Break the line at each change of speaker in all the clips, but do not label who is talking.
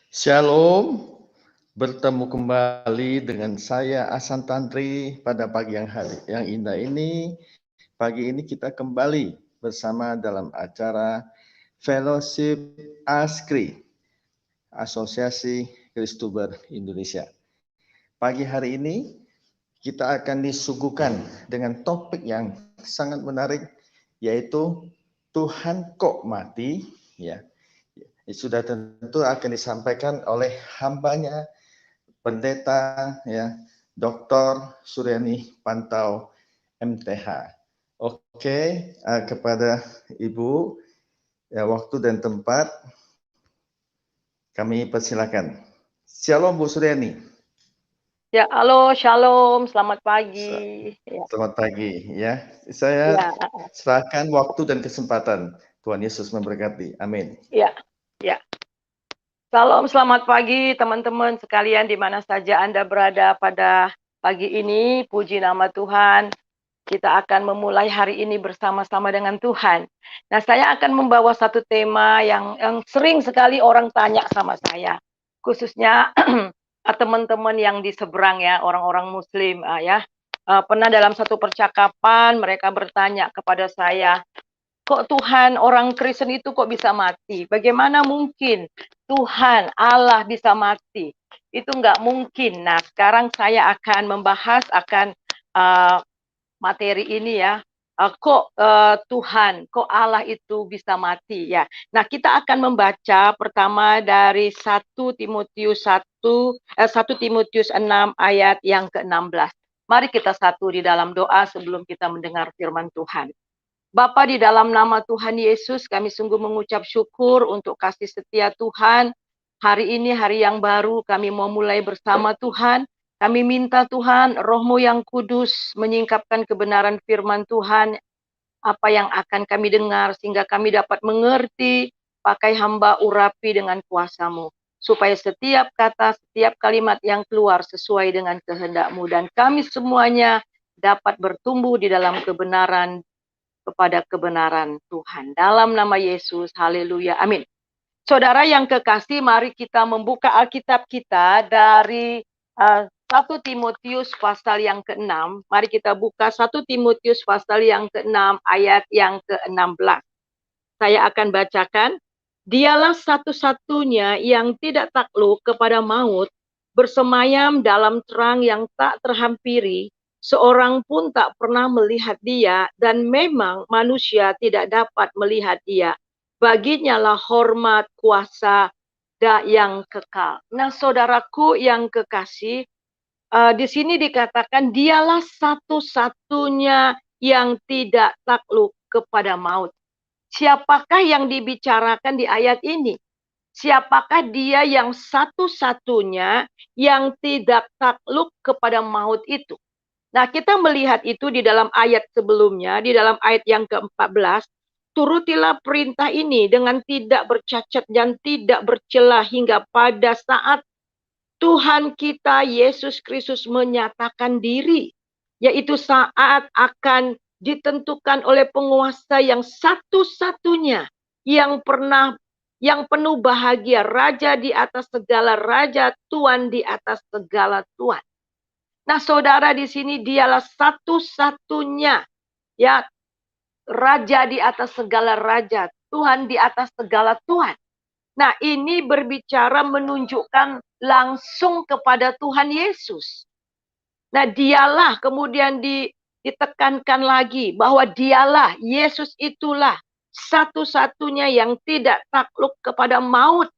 Shalom, bertemu kembali dengan saya Ahsan Tantri pada pagi yang indah ini. Pagi ini kita kembali bersama dalam acara Fellowship ASKRI, Asosiasi Kristuber Indonesia. Pagi hari ini kita akan disuguhkan dengan topik yang sangat menarik, yaitu Tuhan kok mati, ya. Sudah tentu akan disampaikan oleh hambanya Pendeta ya Dr. Suryani Pantau MTH. Oke, kepada Ibu ya waktu dan tempat kami persilakan. Shalom Bu Suryani.
Ya, halo, shalom, selamat pagi.
Selamat pagi ya. Saya serahkan waktu dan kesempatan. Tuhan Yesus memberkati. Amin.
Ya. Salam, selamat pagi teman-teman sekalian di mana saja Anda berada pada pagi ini. Puji nama Tuhan. Kita akan memulai hari ini bersama-sama dengan Tuhan. Nah, saya akan membawa satu tema yang sering sekali orang tanya sama saya. Khususnya teman-teman yang di seberang ya, orang-orang muslim ya. Pernah dalam satu percakapan mereka bertanya kepada saya, kok Tuhan orang Kristen itu kok bisa mati? Bagaimana mungkin Tuhan Allah bisa mati? Itu nggak mungkin. Nah, sekarang saya akan membahas akan materi ini ya. Tuhan, kok Allah itu bisa mati ya. Nah, kita akan membaca pertama dari 1 Timotius 6 ayat yang ke-16. Mari kita satu di dalam doa sebelum kita mendengar firman Tuhan. Bapa, di dalam nama Tuhan Yesus, kami sungguh mengucap syukur untuk kasih setia Tuhan. Hari ini hari yang baru, kami mau mulai bersama Tuhan. Kami minta Tuhan, Roh-Mu yang kudus menyingkapkan kebenaran firman Tuhan, apa yang akan kami dengar, sehingga kami dapat mengerti, pakai hamba urapi dengan kuasa-Mu. Supaya setiap kata, setiap kalimat yang keluar sesuai dengan kehendak-Mu. Dan kami semuanya dapat bertumbuh di dalam kebenaran, kepada kebenaran Tuhan. Dalam nama Yesus, haleluya, amin. Saudara yang kekasih, mari kita membuka Alkitab kita dari 1 Timotius pasal yang ke-6. Mari kita buka 1 Timotius pasal yang ke-6 ayat yang ke-16. Saya akan bacakan. Dialah satu-satunya yang tidak takluk kepada maut, bersemayam dalam terang yang tak terhampiri, seorang pun tak pernah melihat dia, dan memang manusia tidak dapat melihat dia. Baginya lah hormat, kuasa, yang kekal. Nah, saudaraku yang kekasih, di sini dikatakan dialah satu-satunya yang tidak takluk kepada maut. Siapakah yang dibicarakan di ayat ini? Siapakah dia yang satu-satunya yang tidak takluk kepada maut itu? Nah, kita melihat itu di dalam ayat sebelumnya, di dalam ayat yang ke-14, turutilah perintah ini dengan tidak bercacat dan tidak bercela hingga pada saat Tuhan kita Yesus Kristus menyatakan diri, yaitu saat akan ditentukan oleh penguasa yang satu-satunya yang penuh bahagia, raja di atas segala raja, Tuhan di atas segala Tuhan. Nah, saudara, di sini dialah satu-satunya ya, raja di atas segala raja, Tuhan di atas segala Tuhan. Nah, ini berbicara menunjukkan langsung kepada Tuhan Yesus. Nah, dialah kemudian ditekankan lagi bahwa dialah, Yesus itulah satu-satunya yang tidak takluk kepada maut,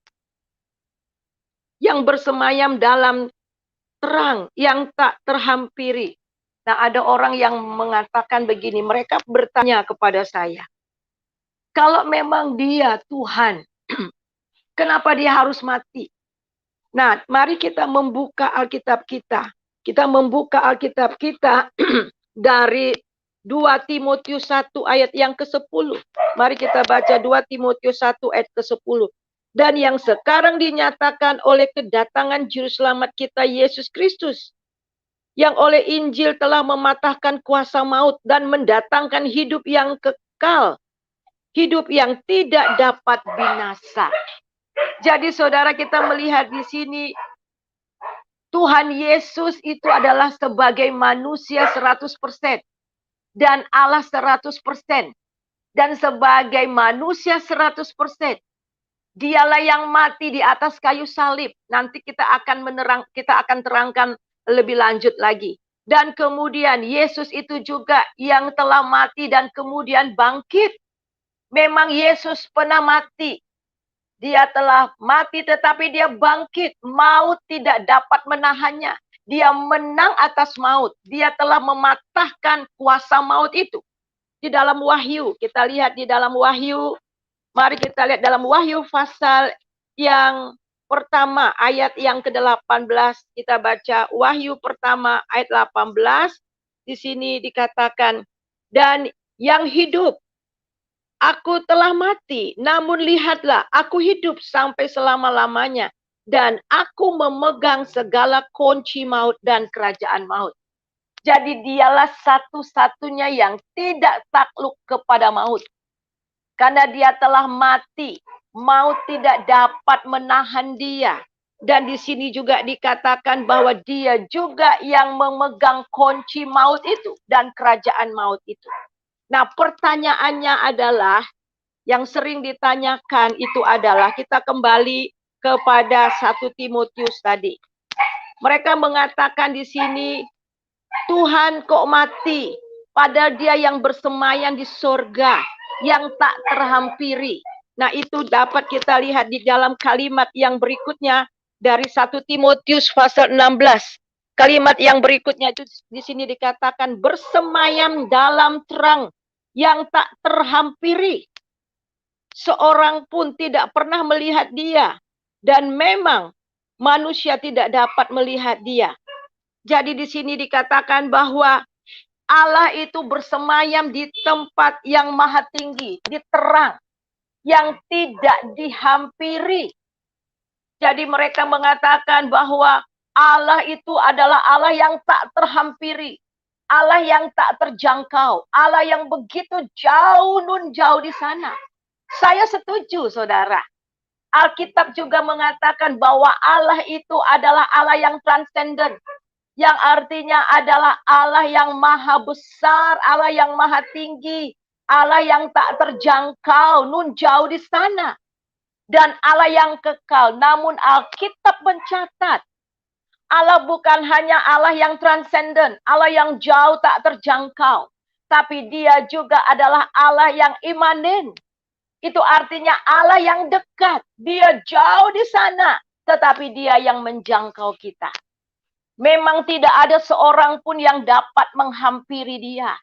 yang bersemayam dalam terang yang tak terhampiri. Nah, ada orang yang mengatakan begini, mereka bertanya kepada saya, kalau memang dia Tuhan, kenapa dia harus mati? Nah, mari kita membuka Alkitab kita. Kita membuka Alkitab kita dari 2 Timotius 1 ayat yang ke-10. Mari kita baca 2 Timotius 1 ayat ke-10. Dan yang sekarang dinyatakan oleh kedatangan Juru Selamat kita Yesus Kristus, yang oleh Injil telah mematahkan kuasa maut dan mendatangkan hidup yang kekal, hidup yang tidak dapat binasa. Jadi saudara, kita melihat di sini Tuhan Yesus itu adalah sebagai manusia 100% dan Allah 100%. Dan sebagai manusia 100%, dialah yang mati di atas kayu salib. Nanti kita akan terangkan lebih lanjut lagi. Dan kemudian Yesus itu juga yang telah mati dan kemudian bangkit. Memang Yesus pernah mati. Dia telah mati tetapi dia bangkit. Maut tidak dapat menahannya. Dia menang atas maut. Dia telah mematahkan kuasa maut itu. Di dalam Wahyu, kita lihat di dalam Wahyu, mari kita lihat dalam Wahyu pasal yang pertama, ayat yang ke-18, kita baca Wahyu pertama ayat 18, di sini dikatakan, dan yang hidup, aku telah mati, namun lihatlah, aku hidup sampai selama-lamanya, dan aku memegang segala kunci maut dan kerajaan maut. Jadi dialah satu-satunya yang tidak takluk kepada maut. Karena dia telah mati, maut tidak dapat menahan dia. Dan di sini juga dikatakan bahwa dia juga yang memegang kunci maut itu dan kerajaan maut itu. Nah, pertanyaannya adalah, yang sering ditanyakan itu adalah, kita kembali kepada 1 Timotius tadi. Mereka mengatakan di sini, Tuhan kok mati, padahal dia yang bersemayam di surga, yang tak terhampiri. Nah, itu dapat kita lihat di dalam kalimat yang berikutnya dari 1 Timotius pasal 16. Kalimat yang berikutnya itu di sini dikatakan bersemayam dalam terang yang tak terhampiri. Seorang pun tidak pernah melihat dia, dan memang manusia tidak dapat melihat dia. Jadi di sini dikatakan bahwa Allah itu bersemayam di tempat yang maha tinggi, di terang, yang tidak dihampiri. Jadi mereka mengatakan bahwa Allah itu adalah Allah yang tak terhampiri, Allah yang tak terjangkau, Allah yang begitu jauh, nun jauh di sana. Saya setuju, saudara. Alkitab juga mengatakan bahwa Allah itu adalah Allah yang transenden, yang artinya adalah Allah yang maha besar, Allah yang maha tinggi, Allah yang tak terjangkau, nun jauh di sana. Dan Allah yang kekal. Namun Alkitab mencatat, Allah bukan hanya Allah yang transenden, Allah yang jauh tak terjangkau, tapi dia juga adalah Allah yang imanen. Itu artinya Allah yang dekat, dia jauh di sana, tetapi dia yang menjangkau kita. Memang tidak ada seorang pun yang dapat menghampiri dia.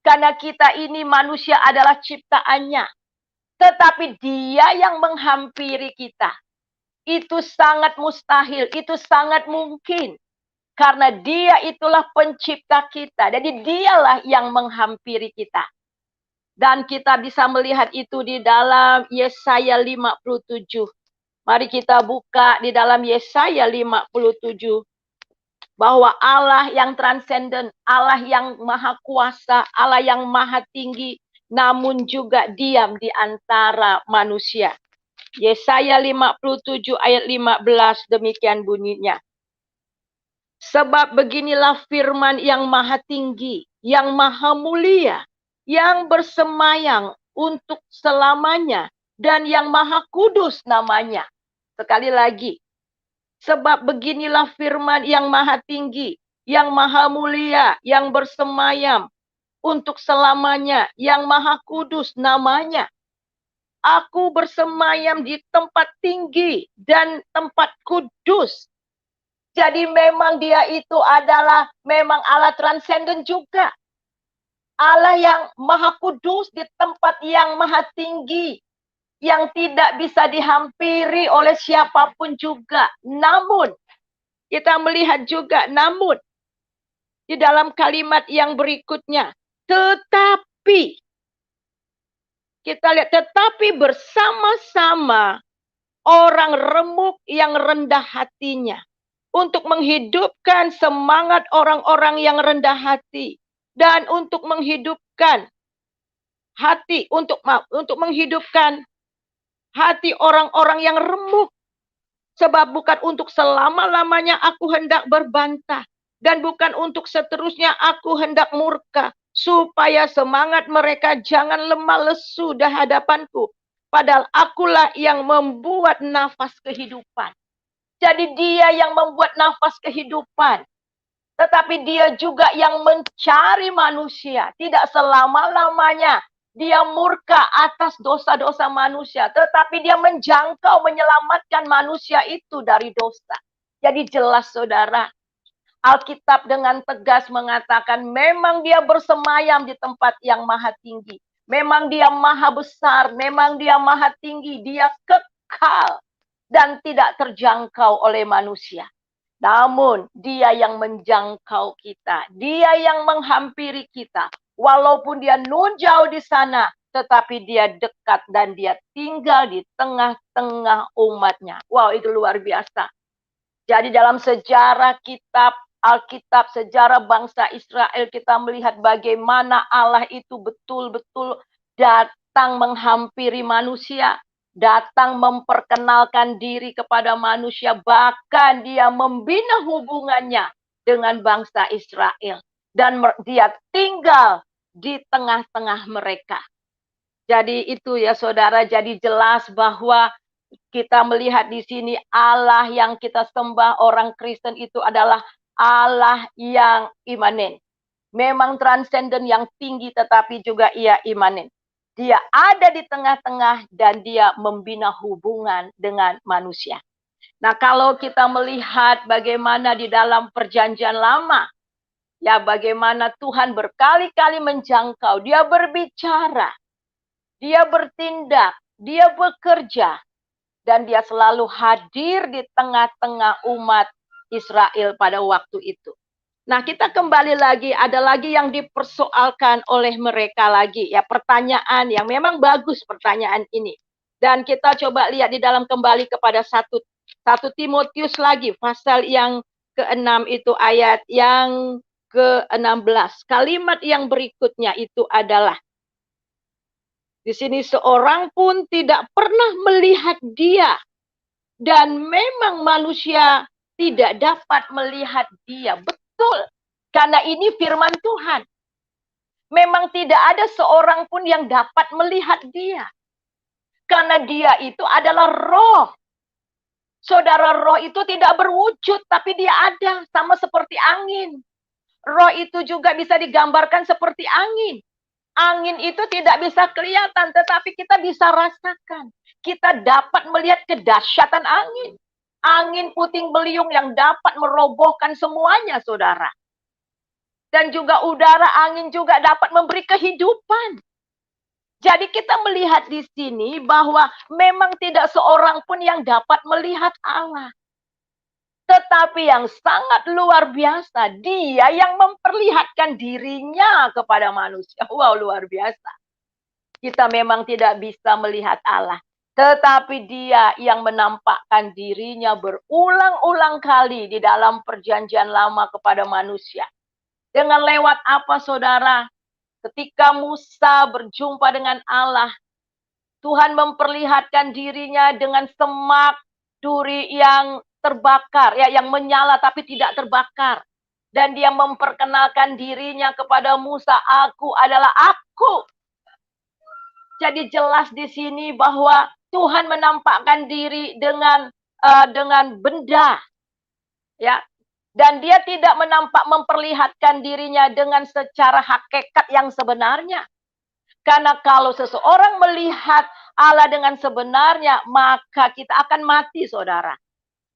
Karena kita ini manusia adalah ciptaannya. Tetapi dia yang menghampiri kita. Itu sangat mustahil, itu sangat mungkin. Karena dia itulah pencipta kita. Jadi dialah yang menghampiri kita. Dan kita bisa melihat itu di dalam Yesaya 57. Mari kita buka di dalam Yesaya 57. Bahwa Allah yang transenden, Allah yang maha kuasa, Allah yang maha tinggi, namun juga diam di antara manusia. Yesaya 57 ayat 15 demikian bunyinya. Sebab beginilah firman yang maha tinggi, yang maha mulia, yang bersemayam untuk selamanya, dan yang maha kudus namanya. Sekali lagi. Sebab beginilah firman yang maha tinggi, yang maha mulia, yang bersemayam untuk selamanya, yang maha kudus namanya. Aku bersemayam di tempat tinggi dan tempat kudus. Jadi memang dia itu adalah memang Allah transenden juga. Allah yang maha kudus di tempat yang maha tinggi, yang tidak bisa dihampiri oleh siapapun juga. Namun, kita melihat juga, namun, di dalam kalimat yang berikutnya, tetapi, kita lihat, tetapi bersama-sama orang remuk yang rendah hatinya, untuk menghidupkan semangat orang-orang yang rendah hati, dan untuk menghidupkan hati, untuk menghidupkan hati orang-orang yang remuk. Sebab bukan untuk selama-lamanya aku hendak berbantah, dan bukan untuk seterusnya aku hendak murka, supaya semangat mereka jangan lemah lesu di hadapanku. Padahal akulah yang membuat nafas kehidupan. Jadi dia yang membuat nafas kehidupan. Tetapi dia juga yang mencari manusia. Tidak selama-lamanya dia murka atas dosa-dosa manusia. Tetapi dia menjangkau, menyelamatkan manusia itu dari dosa. Jadi jelas saudara, Alkitab dengan tegas mengatakan memang dia bersemayam di tempat yang maha tinggi. Memang dia maha besar, memang dia maha tinggi. Dia kekal dan tidak terjangkau oleh manusia. Namun dia yang menjangkau kita, dia yang menghampiri kita. Walaupun dia nun jauh di sana, tetapi dia dekat dan dia tinggal di tengah-tengah umatnya. Wow, itu luar biasa. Jadi dalam sejarah kitab Alkitab, sejarah bangsa Israel, kita melihat bagaimana Allah itu betul-betul datang menghampiri manusia, datang memperkenalkan diri kepada manusia, bahkan dia membina hubungannya dengan bangsa Israel. Dan dia tinggal di tengah-tengah mereka. Jadi itu ya saudara, jadi jelas bahwa kita melihat di sini Allah yang kita sembah orang Kristen itu adalah Allah yang imanen. Memang transenden yang tinggi tetapi juga ia imanen. Dia ada di tengah-tengah dan dia membina hubungan dengan manusia. Nah, kalau kita melihat bagaimana di dalam perjanjian lama, ya bagaimana Tuhan berkali-kali menjangkau, dia berbicara, dia bertindak, dia bekerja, dan dia selalu hadir di tengah-tengah umat Israel pada waktu itu. Nah, kita kembali lagi, ada lagi yang dipersoalkan oleh mereka lagi. Ya, pertanyaan yang memang bagus pertanyaan ini. Dan kita coba lihat di dalam kembali kepada 1 Timotius lagi, pasal yang ke-6 itu ayat yang ke-16. Kalimat yang berikutnya itu adalah, di sini seorang pun tidak pernah melihat dia. Dan memang manusia tidak dapat melihat dia. Betul. Karena ini firman Tuhan. Memang tidak ada seorang pun yang dapat melihat dia. Karena dia itu adalah roh. Saudara, roh itu tidak berwujud, tapi dia ada. Sama seperti angin. Roh itu juga bisa digambarkan seperti angin. Angin itu tidak bisa kelihatan, tetapi kita bisa rasakan. Kita dapat melihat kedahsyatan angin. Angin puting beliung yang dapat merobohkan semuanya, saudara. Dan juga udara angin juga dapat memberi kehidupan. Jadi kita melihat di sini bahwa memang tidak seorang pun yang dapat melihat Allah. Tetapi yang sangat luar biasa, dia yang memperlihatkan dirinya kepada manusia. Wow, luar biasa. Kita memang tidak bisa melihat Allah. Tetapi dia yang menampakkan dirinya berulang-ulang kali di dalam perjanjian lama kepada manusia. Dengan lewat apa saudara? Ketika Musa berjumpa dengan Allah, Tuhan memperlihatkan dirinya dengan semak duri yang terbakar, ya, yang menyala tapi tidak terbakar. Dan dia memperkenalkan dirinya kepada Musa, aku adalah aku. Jadi jelas di sini bahwa Tuhan menampakkan diri dengan benda, ya. Dan dia tidak memperlihatkan dirinya dengan secara hakikat yang sebenarnya. Karena kalau seseorang melihat Allah dengan sebenarnya, maka kita akan mati, saudara.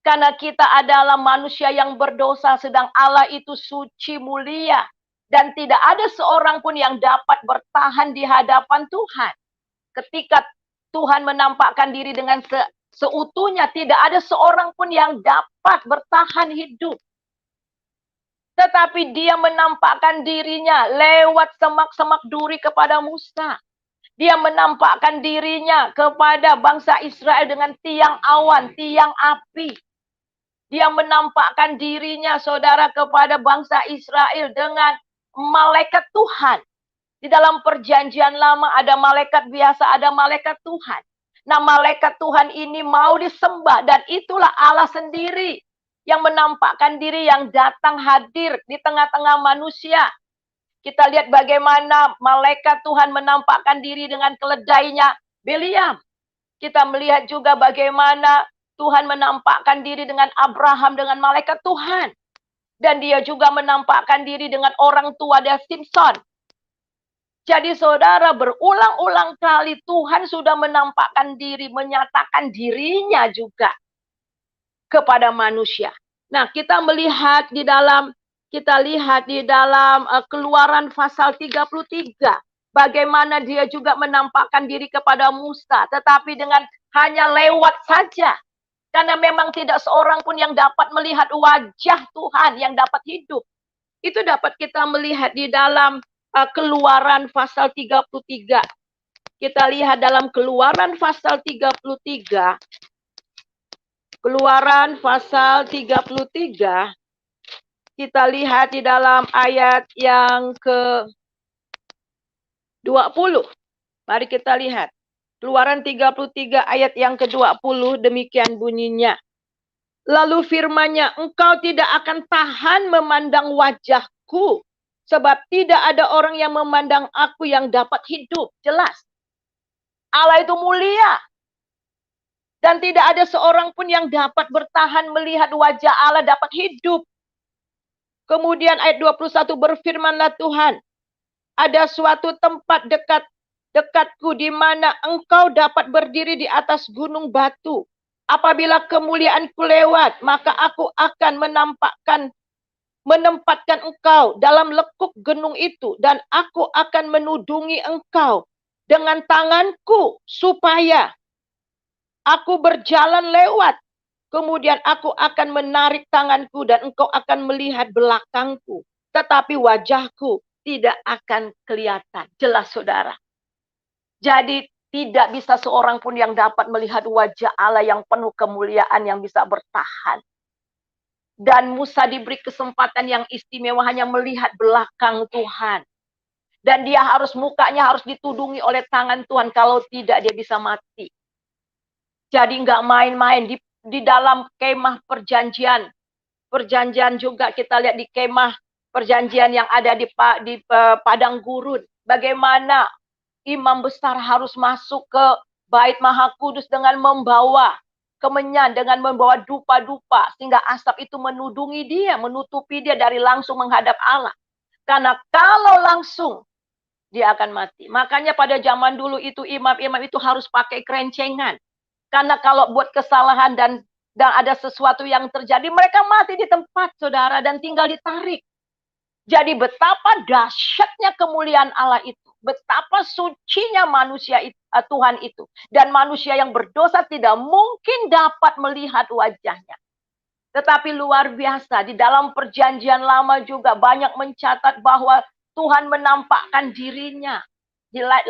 Karena kita adalah manusia yang berdosa, sedang Allah itu suci, mulia. Dan tidak ada seorang pun yang dapat bertahan di hadapan Tuhan. Ketika Tuhan menampakkan diri dengan seutuhnya, tidak ada seorang pun yang dapat bertahan hidup. Tetapi dia menampakkan dirinya lewat semak-semak duri kepada Musa. Dia menampakkan dirinya kepada bangsa Israel dengan tiang awan, tiang api. Dia menampakkan dirinya, saudara, kepada bangsa Israel dengan malaikat Tuhan. Di dalam perjanjian lama ada malaikat biasa, ada malaikat Tuhan. Nah, malaikat Tuhan ini mau disembah, dan itulah Allah sendiri yang menampakkan diri, yang datang hadir di tengah-tengah manusia. Kita lihat bagaimana malaikat Tuhan menampakkan diri dengan keledainya Biliam. Kita melihat juga bagaimana Tuhan menampakkan diri dengan Abraham, dengan malaikat Tuhan. Dan dia juga menampakkan diri dengan orang tua dia Simpson. Jadi saudara, berulang-ulang kali Tuhan sudah menampakkan diri, menyatakan dirinya juga kepada manusia. Nah, kita melihat di dalam Keluaran pasal 33, bagaimana dia juga menampakkan diri kepada Musa, tetapi dengan hanya lewat saja. Karena memang tidak seorang pun yang dapat melihat wajah Tuhan yang dapat hidup. Itu dapat kita melihat di dalam Keluaran pasal 33. Kita lihat dalam Keluaran pasal 33. Keluaran pasal 33. Kita lihat di dalam ayat yang ke-20. Mari kita lihat. Keluaran 33 ayat yang ke-20, demikian bunyinya. Lalu firman-Nya, engkau tidak akan tahan memandang wajahku, sebab tidak ada orang yang memandang aku yang dapat hidup. Jelas. Allah itu mulia. Dan tidak ada seorang pun yang dapat bertahan melihat wajah Allah dapat hidup. Kemudian ayat 21, berfirmanlah Tuhan, ada suatu tempat dekatku di mana engkau dapat berdiri di atas gunung batu. Apabila kemuliaanku lewat, maka aku akan menempatkan engkau dalam lekuk gunung itu, dan aku akan menudungi engkau dengan tanganku supaya aku berjalan lewat. Kemudian aku akan menarik tanganku dan engkau akan melihat belakangku, tetapi wajahku tidak akan kelihatan. Jelas saudara. Jadi tidak bisa seorang pun yang dapat melihat wajah Allah yang penuh kemuliaan yang bisa bertahan. Dan Musa diberi kesempatan yang istimewa hanya melihat belakang Tuhan. Dan dia mukanya harus ditudungi oleh tangan Tuhan. Kalau tidak dia bisa mati. Jadi nggak main-main di dalam kemah perjanjian. Perjanjian juga kita lihat di kemah perjanjian yang ada di padang gurun. Bagaimana imam besar harus masuk ke Bait Maha Kudus dengan membawa kemenyan, dengan membawa dupa-dupa, sehingga asap itu menudungi dia, menutupi dia dari langsung menghadap Allah. Karena kalau langsung, dia akan mati. Makanya pada zaman dulu itu imam-imam itu harus pakai kerencengan. Karena kalau buat kesalahan dan ada sesuatu yang terjadi, mereka mati di tempat, saudara, dan tinggal ditarik. Jadi betapa dahsyatnya kemuliaan Allah itu. Betapa sucinya manusia Tuhan itu. Dan manusia yang berdosa tidak mungkin dapat melihat wajahnya. Tetapi luar biasa, di dalam perjanjian lama juga banyak mencatat bahwa Tuhan menampakkan dirinya.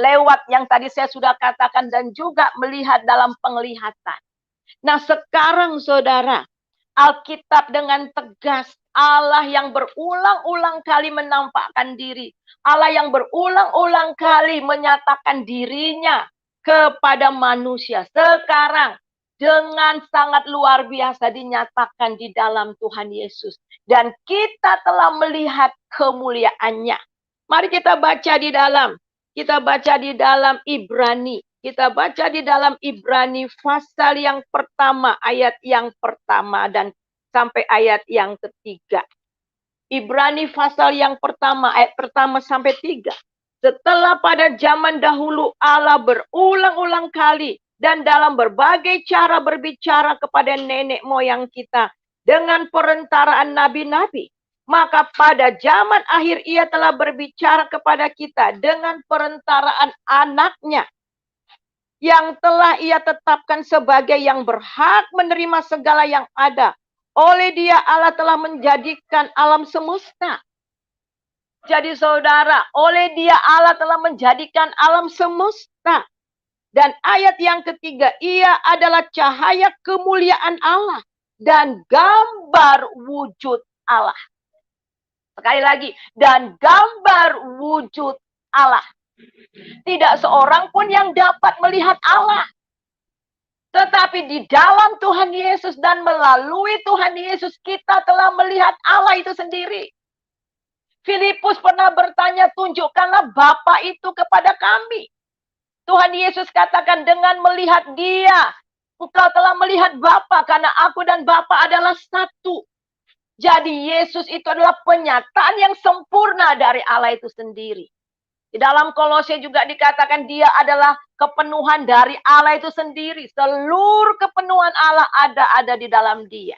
Lewat yang tadi saya sudah katakan, dan juga melihat dalam penglihatan. Nah sekarang saudara, Alkitab dengan tegas, Allah yang berulang-ulang kali menampakkan diri. Allah yang berulang-ulang kali menyatakan dirinya kepada manusia. Sekarang dengan sangat luar biasa dinyatakan di dalam Tuhan Yesus. Dan kita telah melihat kemuliaannya. Mari kita baca di dalam Ibrani. Kita baca di dalam Ibrani pasal yang pertama, ayat yang pertama dan sampai ayat yang ketiga. Ibrani pasal yang pertama, ayat pertama sampai 3. Setelah pada zaman dahulu Allah berulang-ulang kali dan dalam berbagai cara berbicara kepada nenek moyang kita dengan perentaraan nabi-nabi. Maka pada zaman akhir ia telah berbicara kepada kita dengan perentaraan anaknya, yang telah ia tetapkan sebagai yang berhak menerima segala yang ada. Oleh dia Allah telah menjadikan alam semesta. Jadi saudara, oleh dia Allah telah menjadikan alam semesta. Dan ayat yang ketiga, ia adalah cahaya kemuliaan Allah dan gambar wujud Allah. Sekali lagi, dan gambar wujud Allah. Tidak seorang pun yang dapat melihat Allah. Tetapi di dalam Tuhan Yesus dan melalui Tuhan Yesus kita telah melihat Allah itu sendiri. Filipus pernah bertanya, tunjukkanlah Bapa itu kepada kami. Tuhan Yesus katakan, dengan melihat Dia, engkau telah melihat Bapa, karena aku dan Bapa adalah satu. Jadi Yesus itu adalah penyataan yang sempurna dari Allah itu sendiri. Di dalam Kolose juga dikatakan Dia adalah kepenuhan dari Allah itu sendiri. Seluruh kepenuhan Allah ada di dalam Dia.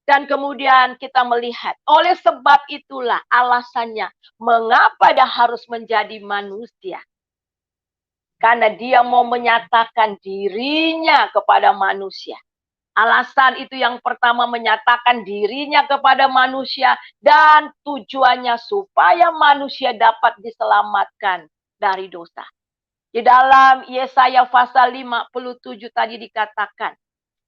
Dan kemudian kita melihat, oleh sebab itulah alasannya mengapa Dia harus menjadi manusia. Karena Dia mau menyatakan dirinya kepada manusia. Alasan itu yang pertama, menyatakan dirinya kepada manusia dan tujuannya supaya manusia dapat diselamatkan dari dosa. Di dalam Yesaya pasal 57 tadi dikatakan,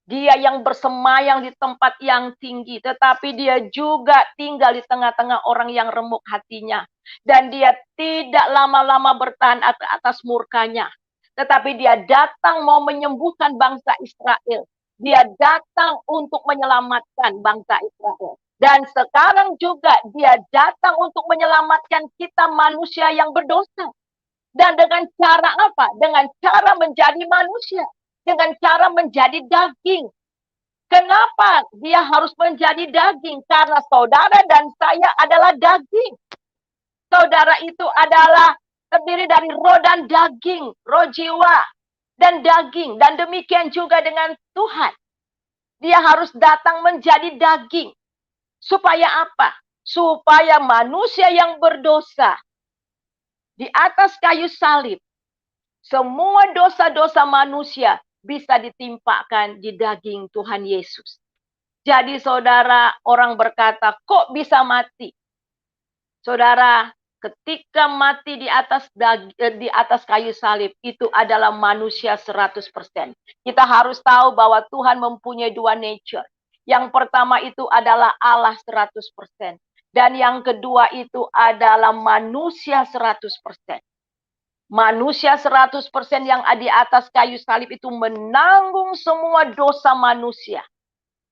Dia yang bersemayam di tempat yang tinggi, tetapi Dia juga tinggal di tengah-tengah orang yang remuk hatinya. Dan Dia tidak lama-lama bertahan atas murkanya. Tetapi Dia datang mau menyembuhkan bangsa Israel. Dia datang untuk menyelamatkan bangsa Israel. Dan sekarang juga Dia datang untuk menyelamatkan kita manusia yang berdosa. Dan dengan cara apa? Dengan cara menjadi manusia. Dengan cara menjadi daging. Kenapa Dia harus menjadi daging? Karena saudara dan saya adalah daging. Saudara itu adalah terdiri dari roh dan daging, roh jiwa dan daging. Dan demikian juga dengan Tuhan. Dia harus datang menjadi daging. Supaya apa? Supaya manusia yang berdosa di atas kayu salib, semua dosa-dosa manusia bisa ditimpakan di daging Tuhan Yesus. Jadi saudara, orang berkata, kok bisa mati? Saudara, ketika mati di atas kayu salib, itu adalah manusia 100%. Kita harus tahu bahwa Tuhan mempunyai dua nature. Yang pertama itu adalah Allah 100%. Dan yang kedua itu adalah manusia 100%. Manusia 100% yang di atas kayu salib itu menanggung semua dosa manusia.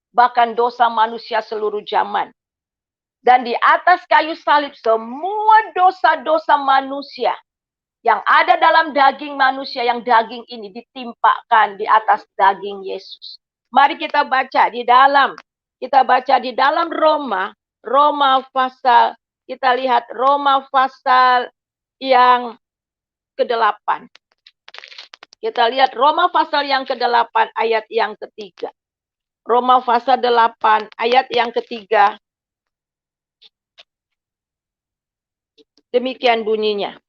Bahkan dosa manusia seluruh zaman. Dan di atas kayu salib semua dosa-dosa manusia yang ada dalam daging manusia, yang daging ini ditimpakan di atas daging Yesus. Mari kita baca di dalam Roma pasal, kita lihat Roma pasal yang ke-8. Kita lihat Roma pasal yang ke-8 ayat yang ketiga. Roma pasal 8 ayat yang ketiga. Demikian bunyinya.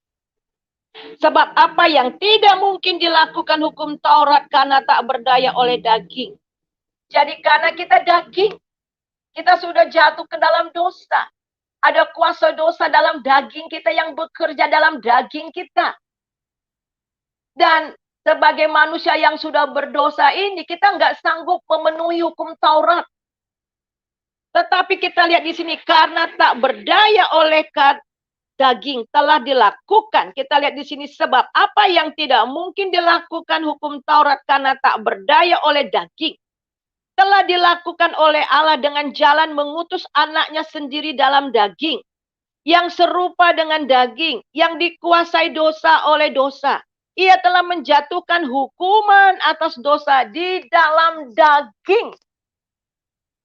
Sebab apa yang tidak mungkin dilakukan hukum Taurat karena tak berdaya oleh daging. Jadi karena kita daging, kita sudah jatuh ke dalam dosa. Ada kuasa dosa dalam daging kita yang bekerja dalam daging kita. Dan sebagai manusia yang sudah berdosa ini, kita nggak sanggup memenuhi hukum Taurat. Tetapi kita lihat di sini, karena tak berdaya oleh daging telah dilakukan. Kita lihat di sini, sebab apa yang tidak mungkin dilakukan hukum Taurat karena tak berdaya oleh daging, telah dilakukan oleh Allah dengan jalan mengutus anaknya sendiri dalam daging, yang serupa dengan daging, yang dikuasai dosa oleh dosa. Ia telah menjatuhkan hukuman atas dosa di dalam daging.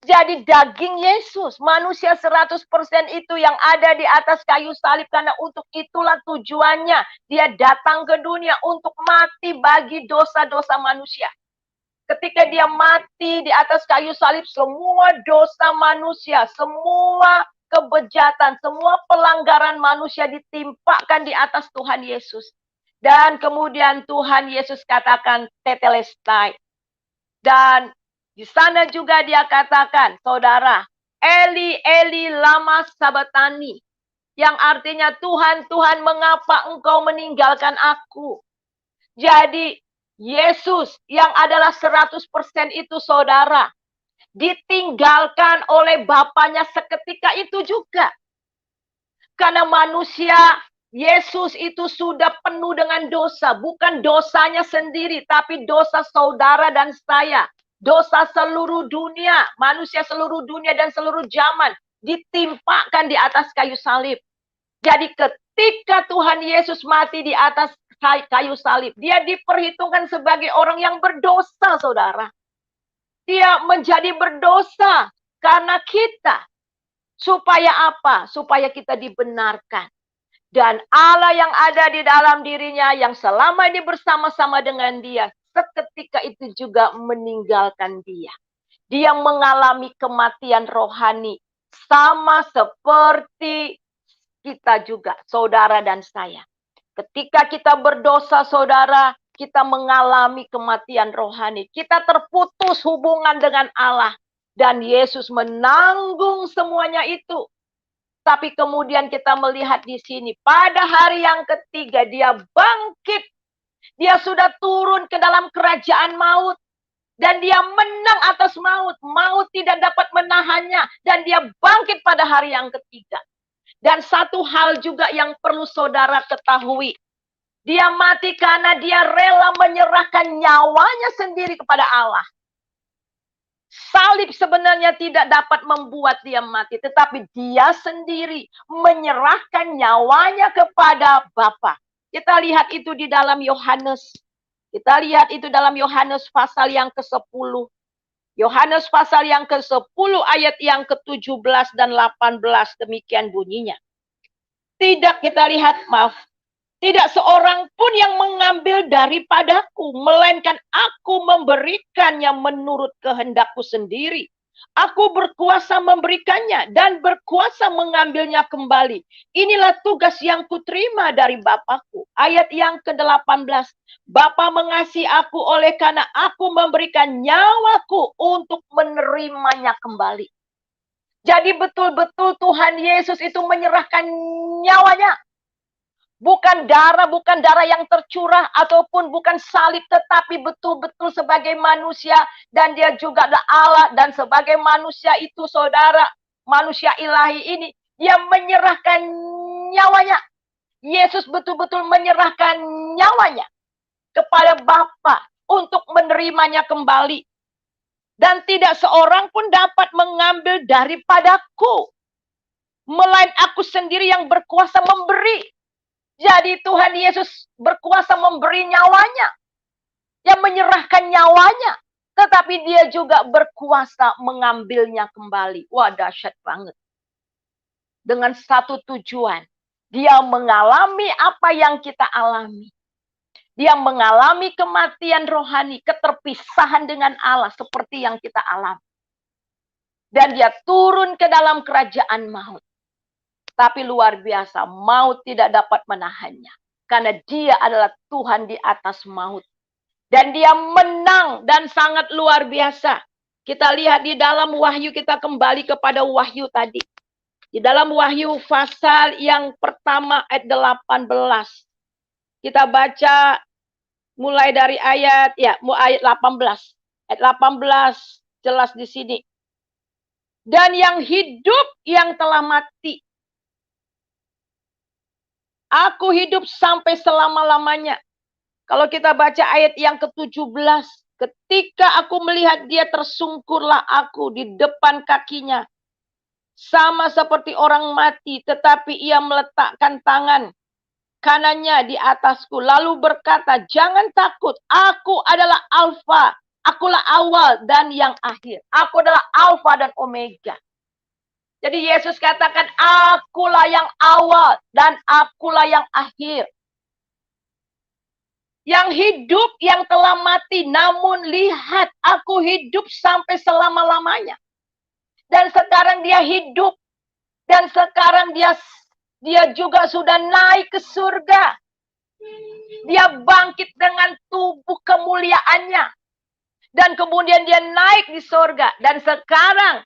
Jadi daging Yesus, manusia 100% itu yang ada di atas kayu salib. Karena untuk itulah tujuannya. Dia datang ke dunia untuk mati bagi dosa-dosa manusia. Ketika Dia mati di atas kayu salib, semua dosa manusia, semua kebejatan, semua pelanggaran manusia ditimpakan di atas Tuhan Yesus. Dan kemudian Tuhan Yesus katakan tetelestai. Dan di sana juga Dia katakan, saudara, Eli, Eli, lama sabatani. Yang artinya, Tuhan, Tuhan, mengapa Engkau meninggalkan aku? Jadi, Yesus yang adalah 100% itu, saudara, ditinggalkan oleh Bapaknya seketika itu juga. Karena manusia Yesus itu sudah penuh dengan dosa. Bukan dosanya sendiri, tapi dosa saudara dan saya. Dosa seluruh dunia, manusia seluruh dunia dan seluruh zaman ditimpakan di atas kayu salib. Jadi ketika Tuhan Yesus mati di atas kayu salib, dia diperhitungkan sebagai orang yang berdosa, saudara. Dia menjadi berdosa karena kita. Supaya apa? Supaya kita dibenarkan. Dan Allah yang ada di dalam dirinya, yang selama ini bersama-sama dengan dia, seketika itu juga meninggalkan dia. Dia mengalami kematian rohani, sama seperti kita juga, saudara dan saya. Ketika kita berdosa, saudara, kita mengalami kematian rohani. Kita terputus hubungan dengan Allah. Dan Yesus menanggung semuanya itu. Tapi kemudian kita melihat di sini, pada hari yang ketiga dia bangkit. Dia sudah turun ke dalam kerajaan maut. Dan dia menang atas maut. Maut tidak dapat menahannya. Dan dia bangkit pada hari yang ketiga. Dan satu hal juga yang perlu saudara ketahui. Dia mati karena dia rela menyerahkan nyawanya sendiri kepada Allah. Salib sebenarnya tidak dapat membuat dia mati, tetapi dia sendiri menyerahkan nyawanya kepada Bapa. Kita lihat itu di dalam Yohanes. Kita lihat itu dalam Yohanes pasal yang ke-10. Yohanes pasal yang ke-10 ayat yang ke-17 dan 18 demikian bunyinya. Tidak kita lihat, tidak seorang pun yang mengambil daripadaku, melainkan aku memberikannya menurut kehendakku sendiri. Aku berkuasa memberikannya dan berkuasa mengambilnya kembali. Inilah tugas yang kuterima dari Bapakku. Ayat yang ke-18. Bapa mengasihi aku oleh karena aku memberikan nyawaku untuk menerimanya kembali. Jadi betul-betul Tuhan Yesus itu menyerahkan nyawanya. Bukan darah yang tercurah ataupun bukan salib, tetapi betul-betul sebagai manusia dan dia juga adalah Allah dan sebagai manusia itu saudara, manusia ilahi ini, dia menyerahkan nyawanya. Yesus betul-betul menyerahkan nyawanya kepada Bapa untuk menerimanya kembali. Dan tidak seorang pun dapat mengambil daripadaku, melainkan aku sendiri yang berkuasa memberi. Jadi Tuhan Yesus berkuasa memberi nyawanya. Yang menyerahkan nyawanya. Tetapi dia juga berkuasa mengambilnya kembali. Wah, dahsyat banget. Dengan satu tujuan. Dia mengalami apa yang kita alami. Dia mengalami kematian rohani. Keterpisahan dengan Allah seperti yang kita alami. Dan dia turun ke dalam kerajaan maut. Tapi luar biasa, maut tidak dapat menahannya. Karena dia adalah Tuhan di atas maut. Dan dia menang dan sangat luar biasa. Kita lihat di dalam Wahyu, kita kembali kepada Wahyu tadi. Di dalam Wahyu pasal yang pertama ayat 18. Kita baca mulai dari ayat 18. Ayat 18 jelas di sini. Dan yang hidup yang telah mati, aku hidup sampai selama-lamanya. Kalau kita baca ayat yang ke-17. Ketika aku melihat dia, tersungkurlah aku di depan kakinya. Sama seperti orang mati. Tetapi ia meletakkan tangan kanannya di atasku. Lalu berkata, jangan takut. Aku adalah Alfa. Akulah awal dan yang akhir. Aku adalah Alfa dan Omega. Jadi Yesus katakan, akulah yang awal dan akulah yang akhir. Yang hidup yang telah mati, namun lihat aku hidup sampai selama-lamanya. Dan sekarang dia hidup. Dan sekarang dia juga sudah naik ke surga. Dia bangkit dengan tubuh kemuliaannya. Dan kemudian dia naik di surga. Dan sekarang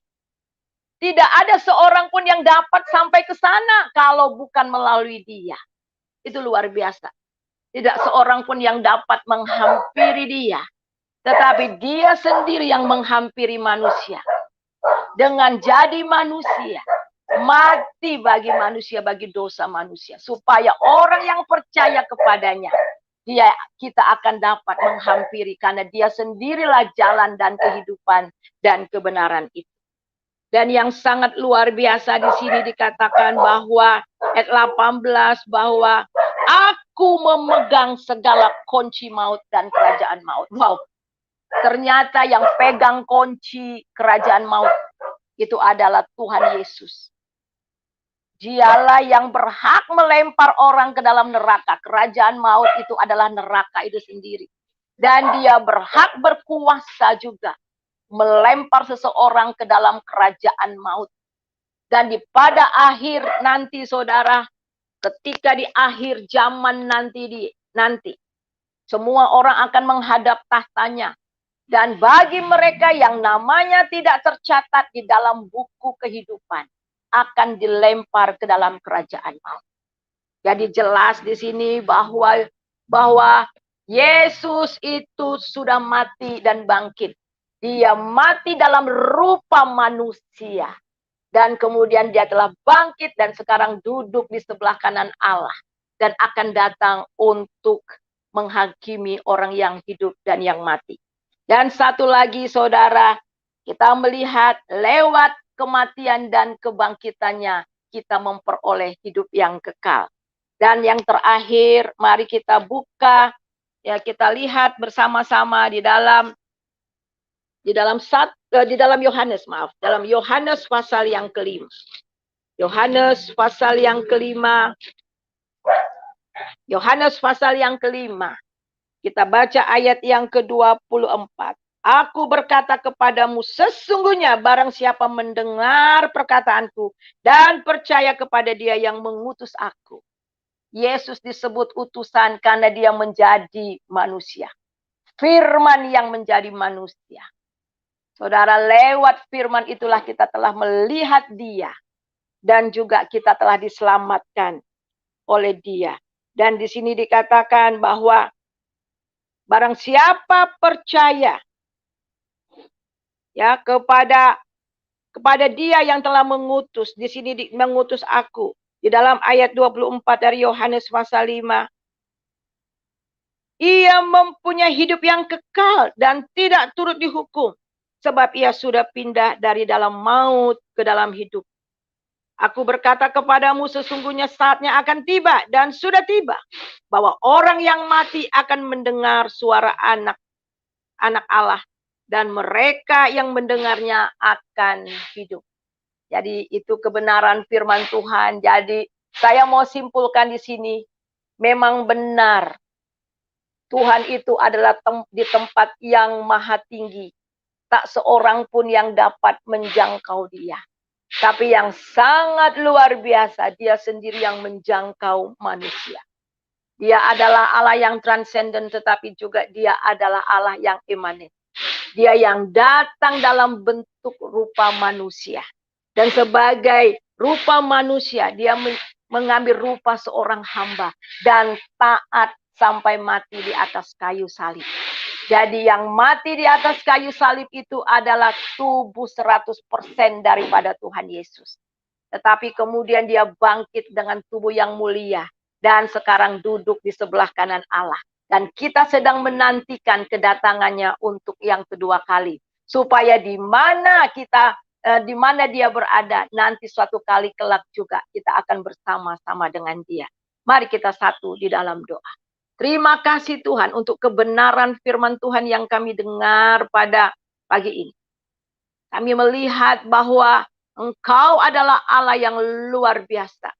tidak ada seorang pun yang dapat sampai ke sana kalau bukan melalui dia. Itu luar biasa. Tidak seorang pun yang dapat menghampiri dia. Tetapi dia sendiri yang menghampiri manusia. Dengan jadi manusia. mati bagi manusia, bagi dosa manusia, supaya orang yang percaya kepadanya, kita akan dapat menghampiri, karena dia sendirilah jalan dan kehidupan dan kebenaran itu. Dan yang sangat luar biasa di sini dikatakan bahwa ayat 18 bahwa aku memegang segala kunci maut dan kerajaan maut. Wow. Ternyata yang pegang kunci kerajaan maut itu adalah Tuhan Yesus. Dialah yang berhak melempar orang ke dalam neraka. Kerajaan maut itu adalah neraka itu sendiri. Dan dia berhak berkuasa juga melempar seseorang ke dalam kerajaan maut. Dan pada akhir nanti saudara, ketika di akhir zaman nanti, semua orang akan menghadap tahtanya. Dan bagi mereka yang namanya tidak tercatat di dalam buku kehidupan, akan dilempar ke dalam kerajaan maut. Jadi jelas di sini bahwa Yesus itu sudah mati dan bangkit. Dia mati dalam rupa manusia. Dan kemudian dia telah bangkit dan sekarang duduk di sebelah kanan Allah. Dan akan datang untuk menghakimi orang yang hidup dan yang mati. Dan satu lagi saudara, kita melihat lewat kematian dan kebangkitannya, kita memperoleh hidup yang kekal. Dan yang terakhir, mari kita buka, ya kita lihat bersama-sama di dalam Yohanes, dalam Yohanes pasal yang kelima. Yohanes pasal yang kelima. Yohanes pasal yang kelima. Kita baca ayat yang ke-24. Aku berkata kepadamu, sesungguhnya barang siapa mendengar perkataanku dan percaya kepada dia yang mengutus aku. Yesus disebut utusan karena dia menjadi manusia. Firman yang menjadi manusia. Saudara, lewat firman itulah kita telah melihat dia. Dan juga kita telah diselamatkan oleh dia. Dan di sini dikatakan bahwa barang siapa percaya ya kepada dia yang telah mengutus, di sini mengutus aku. Di dalam ayat 24 dari Yohanes pasal 5. Ia mempunyai hidup yang kekal dan tidak turut dihukum. Sebab ia sudah pindah dari dalam maut ke dalam hidup. Aku berkata kepadamu sesungguhnya saatnya akan tiba dan sudah tiba. Bahwa orang yang mati akan mendengar suara anak Allah. Dan mereka yang mendengarnya akan hidup. Jadi itu kebenaran firman Tuhan. Jadi saya mau simpulkan di sini. Memang benar. Tuhan itu adalah di tempat yang maha tinggi. Tak seorang pun yang dapat menjangkau dia. Tapi yang sangat luar biasa, dia sendiri yang menjangkau manusia. Dia adalah Allah yang transenden, tetapi juga dia adalah Allah yang imanen. Dia yang datang dalam bentuk rupa manusia. Dan sebagai rupa manusia, dia mengambil rupa seorang hamba. Dan taat sampai mati di atas kayu salib. Jadi yang mati di atas kayu salib itu adalah tubuh 100% daripada Tuhan Yesus. Tetapi kemudian dia bangkit dengan tubuh yang mulia. Dan sekarang duduk di sebelah kanan Allah. Dan kita sedang menantikan kedatangannya untuk yang kedua kali. Supaya di mana dia berada, nanti suatu kali kelak juga kita akan bersama-sama dengan dia. Mari kita satu di dalam doa. Terima kasih Tuhan untuk kebenaran firman Tuhan yang kami dengar pada pagi ini. Kami melihat bahwa Engkau adalah Allah yang luar biasa.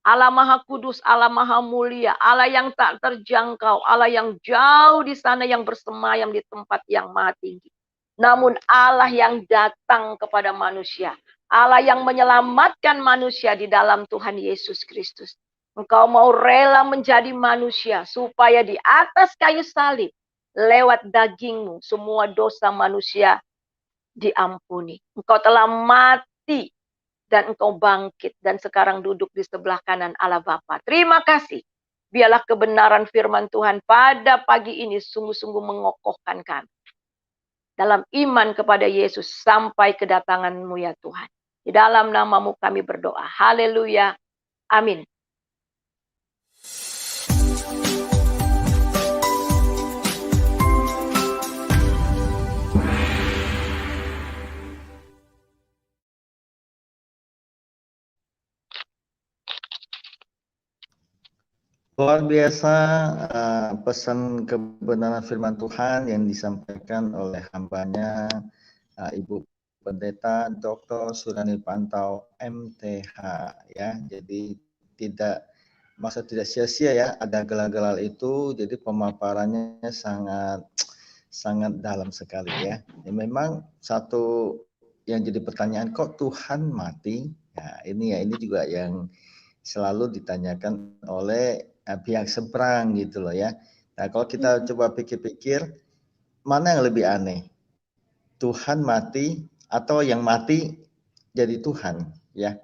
Allah Maha Kudus, Allah Maha Mulia, Allah yang tak terjangkau, Allah yang jauh di sana yang bersemayam di tempat yang maha tinggi. Namun Allah yang datang kepada manusia. Allah yang menyelamatkan manusia di dalam Tuhan Yesus Kristus. Engkau mau rela menjadi manusia supaya di atas kayu salib lewat dagingmu semua dosa manusia diampuni. Engkau telah mati dan engkau bangkit dan sekarang duduk di sebelah kanan Allah Bapa. Terima kasih. Biarlah kebenaran firman Tuhan pada pagi ini sungguh-sungguh mengokohkan kami dalam iman kepada Yesus sampai kedatangan-Mu ya Tuhan. Di dalam namamu kami berdoa. Haleluya. Amin.
Luar biasa pesan kebenaran firman Tuhan yang disampaikan oleh hambanya Ibu Pendeta Dr. Surani Pantau MTH ya. Jadi tidak sia-sia ya ada gelal-gelal itu, jadi pemaparannya sangat dalam sekali ya. Memang satu yang jadi pertanyaan, kok Tuhan mati? Nah, ini juga yang selalu ditanyakan oleh pihak seberang gitu loh ya. Nah, kalau kita coba pikir-pikir, mana yang lebih aneh? Tuhan mati atau yang mati jadi Tuhan ya.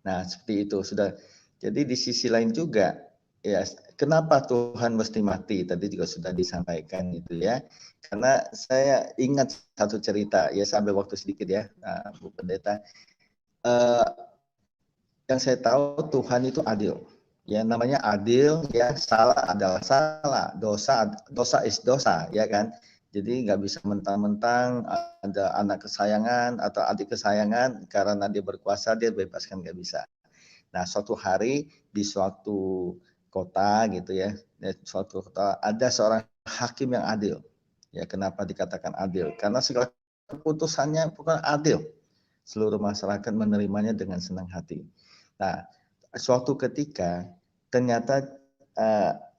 Nah, seperti itu sudah. Jadi di sisi lain juga ya, kenapa Tuhan mesti mati? Tadi juga sudah disampaikan gitu ya. Karena saya ingat satu cerita ya, sambil waktu sedikit ya, Bu Pendeta. Yang saya tahu Tuhan itu adil. Ya, namanya adil ya, salah adalah salah, dosa is dosa ya kan. Jadi nggak bisa mentang-mentang ada anak kesayangan atau adik kesayangan karena dia berkuasa dia bebaskan, nggak bisa. Nah, suatu hari di suatu kota gitu ya, suatu kota ada seorang hakim yang adil. Ya, kenapa dikatakan adil? Karena segala keputusannya bukan adil. Seluruh masyarakat menerimanya dengan senang hati. Nah, suatu ketika ternyata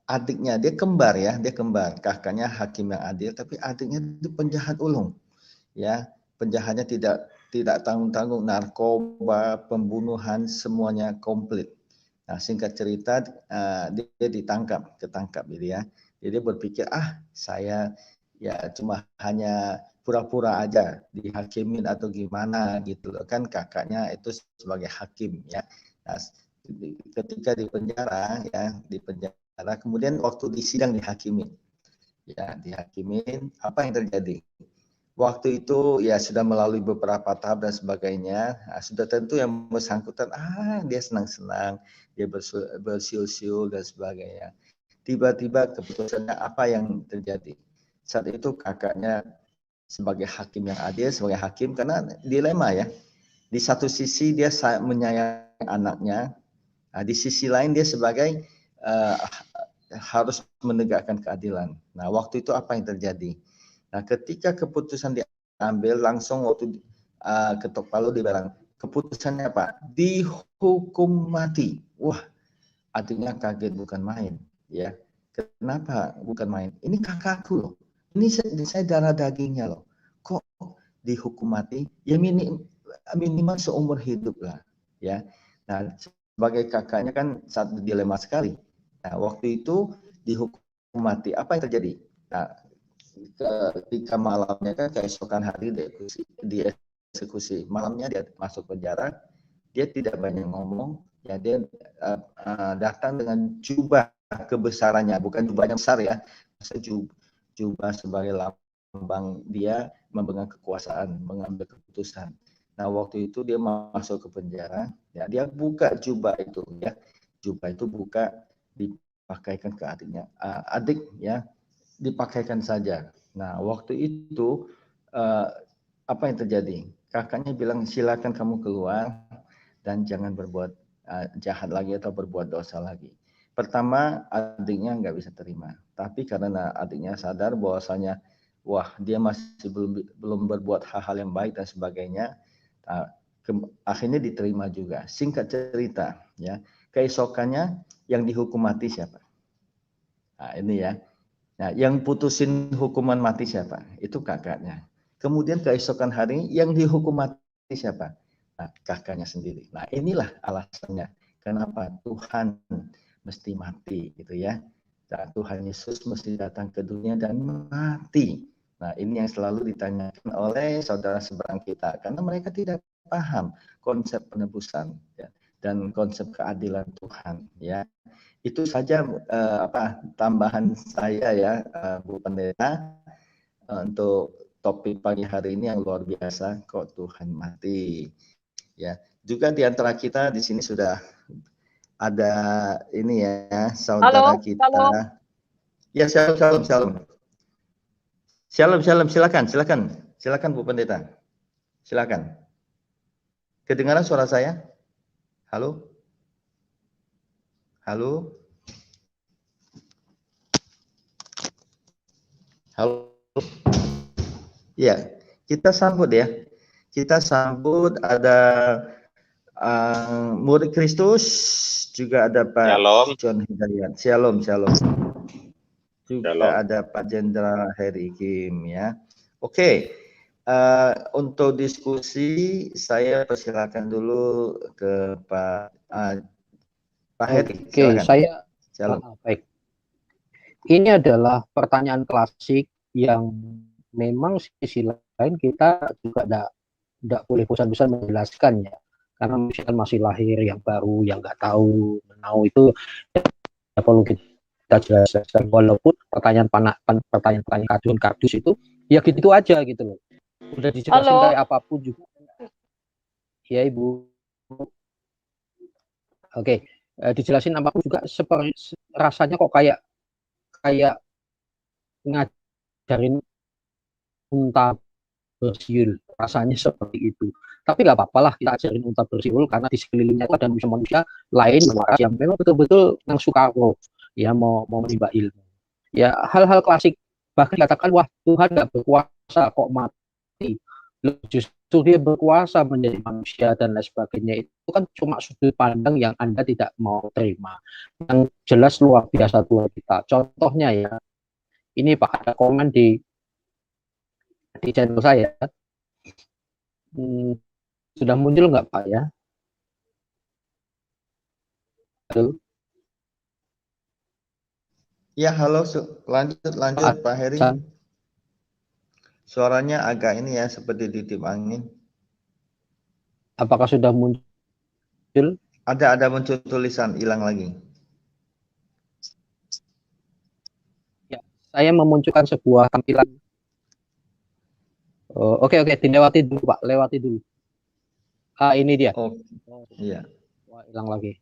adiknya, dia kembar ya, dia kembar, kakaknya hakim yang adil, tapi adiknya itu penjahat ulung, ya, penjahatnya tidak tanggung-tanggung, narkoba, pembunuhan, semuanya komplit. Nah, singkat cerita dia ketangkap gitu ya. Jadi dia berpikir saya ya cuma hanya pura-pura aja dihakimin atau gimana gitu loh, kan kakaknya itu sebagai hakim ya. Nah, ketika di penjara kemudian waktu di sidang dihakimin apa yang terjadi waktu itu ya, sudah melalui beberapa tahap dan sebagainya. Nah, sudah tentu yang bersangkutan dia senang-senang, dia bersiul-siul dan sebagainya. Tiba-tiba keputusannya apa yang terjadi saat itu? Kakaknya sebagai hakim yang adil, sebagai hakim, karena dilema ya. Di satu sisi dia menyayangi anaknya, di sisi lain dia sebagai harus menegakkan keadilan. Nah, waktu itu apa yang terjadi? Nah, ketika keputusan diambil, langsung waktu ketok palu dibilang, keputusannya apa? Dihukum mati. Wah, adiknya kaget bukan main, ya. Kenapa bukan main? Ini kakakku loh. Ini saya darah dagingnya loh. Kok dihukum mati? Ya minimal seumur hidup lah, ya. Nah, sebagai kakaknya kan satu dilema sekali. Nah, waktu itu dihukum mati. Apa yang terjadi? Nah, ketika malamnya kan keesokan hari dieksekusi. Malamnya dia masuk penjara. Dia tidak banyak ngomong. Ya, dia datang dengan jubah kebesarannya, bukan jubahnya besar ya, jubah sebagai lambang dia memegang kekuasaan, mengambil keputusan. Nah, waktu itu dia masuk ke penjara, ya dia buka jubah itu ya, jubah itu buka, dipakaikan ke adiknya, adik ya, dipakaikan saja. Nah, waktu itu apa yang terjadi? Kakaknya bilang silakan kamu keluar dan jangan berbuat jahat lagi atau berbuat dosa lagi. Pertama, adiknya nggak bisa terima, tapi karena adiknya sadar bahwasanya dia masih belum berbuat hal-hal yang baik dan sebagainya, akhirnya diterima juga. Singkat cerita, ya, keesokannya yang dihukum mati siapa? Nah, ini ya. Nah, yang putusin hukuman mati siapa? Itu kakaknya. Kemudian keesokan hari yang dihukum mati siapa? Nah, kakaknya sendiri. Nah, inilah alasannya kenapa Tuhan mesti mati gitu ya. Nah, Tuhan Yesus mesti datang ke dunia dan mati. Nah, ini yang selalu ditanyakan oleh saudara seberang kita karena mereka tidak paham konsep penebusan ya, dan konsep keadilan Tuhan ya. Itu saja tambahan saya ya, Bu Pendeta, untuk topik pagi hari ini yang luar biasa, kok Tuhan mati. Ya, juga di antara kita di sini sudah ada ini ya, saudara
Halo,
kita.
halo.
Ya, shalom, shalom, shalom. Shalom, shalom, silakan, silakan. Silakan Bu Pendeta. Silakan. Kedengaran suara saya? Halo? Halo? Halo? Ya, kita sambut ya. Kita sambut ada murid Kristus, juga ada Pak
Shalom.
John Hidayat. Shalom, shalom. Juga
Shalom.
ada Pak Jenderal Heri Kim ya. Oke, untuk diskusi saya persilakan dulu ke Pak Heri.
Oke,
Silakan.
saya
Shalom.
baik. Ini adalah pertanyaan klasik yang memang sisi lain kita juga tidak boleh bosan-bosan menjelaskan ya, karena manusia kan masih lahir yang baru, yang nggak tahu menau itu ya perlu kita jelaskan. Walaupun pertanyaan kardus itu ya gitu aja gitu loh, udah dijelasin
Halo.
kayak apapun juga ya Ibu. Oke, dijelasin apapun juga seperti rasanya kok kayak ngajarin unta bersiul, rasanya seperti itu. Tapi nggak apa-apa lah kita ajarin unta bersiul, karena di sekelilingnya itu ada manusia-manusia lain yang memang betul-betul yang suka ya mau menimba ilmu. Ya hal-hal klasik, bahkan dikatakan wah Tuhan nggak berkuasa kok mati, justru dia berkuasa menjadi manusia dan lain sebagainya. Itu kan cuma sudut pandang yang Anda tidak mau terima. Yang jelas luar biasa Tuhan kita. Contohnya ya, ini Pak, ada komen di channel saya. Sudah muncul nggak Pak ya? Halo?
Ya, halo, lanjut Pak Heri. Suaranya agak ini ya, seperti ditip angin.
Apakah sudah muncul?
Ada muncul tulisan, hilang lagi.
Ya, saya memunculkan sebuah tampilan. Oke, dilewati dulu Pak, lewati dulu. Ini dia.
Oh, iya.
Wah, hilang lagi.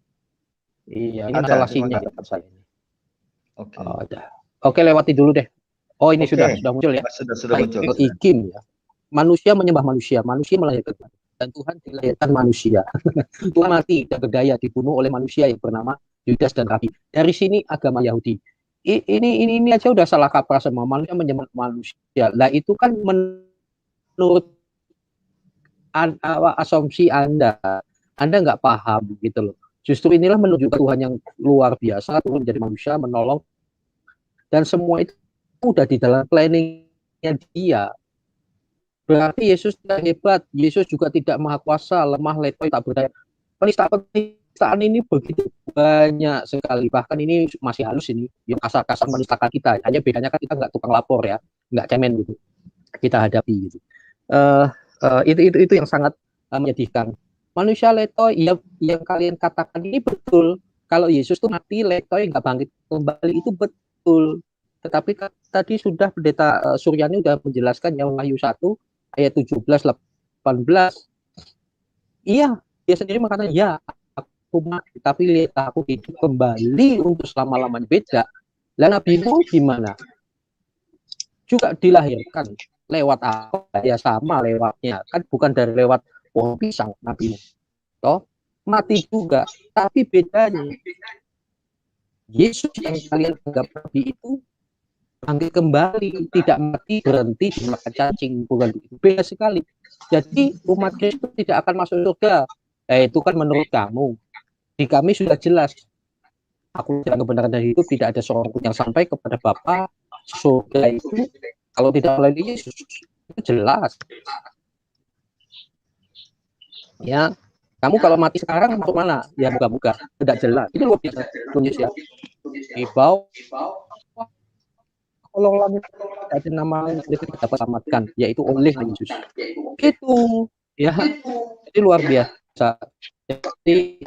Iya, ini
Ada,
masalah sinyal ya saya.
Oke.
Oke, lewati dulu deh. Oh, ini sudah muncul ya.
Sudah muncul.
Ikim ya. Manusia menyembah manusia, manusia melahirkan Tuhan, dan Tuhan dilahirkan manusia. Tuhan mati dan berdaya dibunuh oleh manusia yang bernama Yudas dan Rabi. Dari sini agama Yahudi. Ini aja udah salah kaprah semua, manusia menyembah manusia. Lah itu kan menurut asumsi Anda nggak paham gitu loh. Justru inilah menunjukkan Tuhan yang luar biasa, turun menjadi manusia, menolong, dan semua itu udah di dalam planningnya dia. Berarti Yesus tidak hebat, Yesus juga tidak maha kuasa, lemah, letoy, tak berdaya. Penistaan ini begitu banyak sekali, bahkan ini masih halus ini, yang kasar-kasar menistakan kita. Hanya bedanya kan kita nggak tukang lapor ya, nggak cemen gitu, kita hadapi gitu. Itu yang sangat menyedihkan. Manusia letoy, yang kalian katakan ini betul. Kalau Yesus tuh mati letoy nggak bangkit kembali, itu betul. Tetapi tadi sudah Pendeta Suryani sudah menjelaskan yang Wahyu 1 ayat 17-18. Iya, dia sendiri mengatakan ya aku mati tapi lihat aku hidup kembali untuk selama-lamanya. Beda. Lah Nabi Nuh gimana? Juga dilahirkan lewat apa? Ya sama lewatnya. Kan bukan dari lewat pohon pisang Nabi Nuh. Toh mati juga, tapi bedanya Yesus yang kalian anggap Nabi itu bangkit kembali, tidak mati berhenti dimakan cacing, bukan begitu. Beda sekali. Jadi umat Kristus tidak akan masuk surga. Itu kan menurut kamu. Di kami sudah jelas. Aku jalan kebenaran dan hidup, tidak ada seorang pun yang sampai kepada Bapa. Surga itu kalau tidak melalui Yesus, itu jelas. Ya, kamu kalau mati sekarang masuk mana? Ya buka-buka, tidak jelas. Itu luar biasa. Ya. Di bawah kalau ada nama yang kita dapat selamatkan, yaitu oleh Yesus. Itu ya, jadi luar biasa. Jadi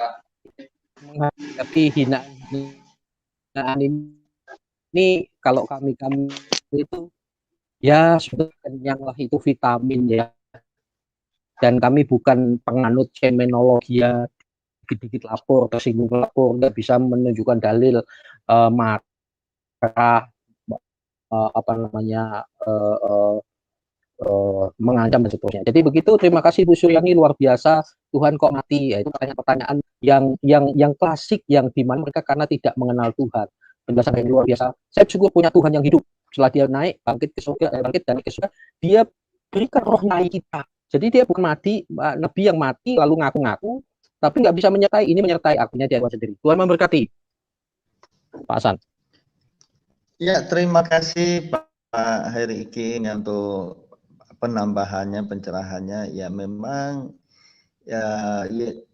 menghadapi hinaan ini kalau kami itu ya sudah kenyang lah, itu vitamin ya. dan kami bukan penganut fenomenologi ya, dikit-dikit lapor, tersinggung lapor, nggak bisa menunjukkan dalil marah, apa namanya, mengancam dan seterusnya. Jadi begitu. Terima kasih Bu Suryani, luar biasa. Tuhan kok mati? Ya, itu pertanyaan yang klasik, yang dimana mereka karena tidak mengenal Tuhan. Penjelasan yang luar biasa. Saya bersyukur punya Tuhan yang hidup. Setelah dia naik, bangkit ke surga, bangkit dan ke surga, dia berikan roh naik kita. Jadi dia bukan mati, nabi yang mati lalu ngaku-ngaku, tapi nggak bisa menyertai. Ini menyertai akunya dia sendiri. Tuhan memberkati. Pak Hasan.
Ya, terima kasih Pak Heri Iking untuk penambahannya, pencerahannya. Ya memang ya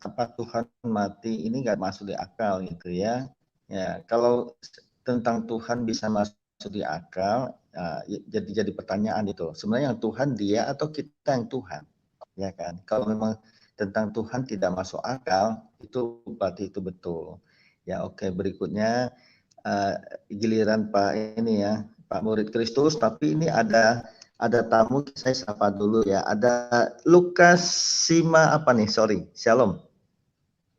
apa Tuhan mati ini nggak masuk di akal gitu ya. Ya kalau tentang Tuhan bisa masuk di akal, jadi pertanyaan itu. Sebenarnya yang Tuhan dia atau kita yang Tuhan, ya kan? Kalau memang tentang Tuhan tidak masuk akal, itu berarti itu betul. Ya oke, berikutnya giliran Pak ini ya, Pak Murid Kristus. Tapi ini ada tamu, saya sapa dulu ya. Ada Lukas Sima apa nih? Sorry, Shalom.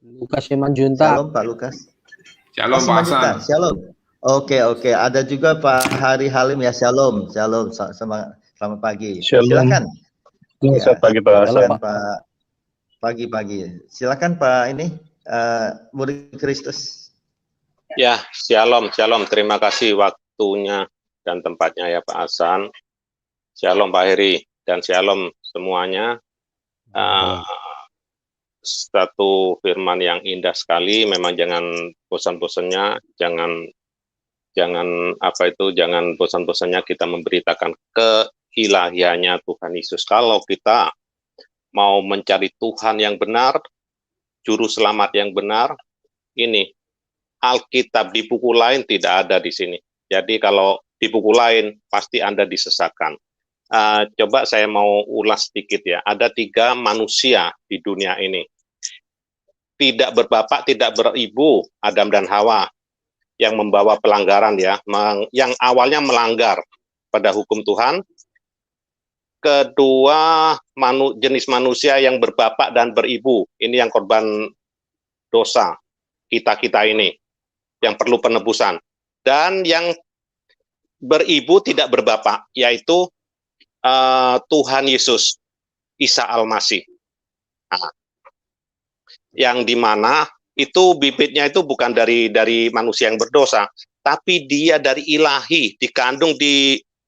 Lukas Simanjuntak.
Shalom Pak Lukas.
Shalom Pak Hasan.
Shalom. Oke. Ada juga Pak Hari Halim ya. Shalom. Selamat pagi.
Shalom.
Silakan.
Selamat pagi Pak Hasan.
Pak. Pagi. Silakan Pak ini Murid Kristus.
Ya, shalom. Terima kasih waktunya dan tempatnya ya Pak Hasan. Shalom Pak Heri dan shalom semuanya. Satu firman yang indah sekali. Memang jangan bosan-bosannya, jangan bosan-bosannya kita memberitakan keilahiannya Tuhan Yesus. Kalau kita mau mencari Tuhan yang benar, juru selamat yang benar, ini Alkitab di buku lain tidak ada di sini. Jadi kalau di buku lain pasti Anda disesatkan. Coba saya mau ulas sedikit ya. Ada 3 manusia di dunia ini. Tidak berbapak, tidak beribu, Adam dan Hawa, yang membawa pelanggaran ya, yang awalnya melanggar pada hukum Tuhan. Kedua, jenis manusia yang berbapak dan beribu. Ini yang korban dosa kita ini, yang perlu penebusan. Dan yang beribu tidak berbapak, yaitu Tuhan Yesus, Isa Al-Masih. Nah, yang dimana itu bibitnya itu bukan dari manusia yang berdosa, tapi dia dari ilahi, dikandung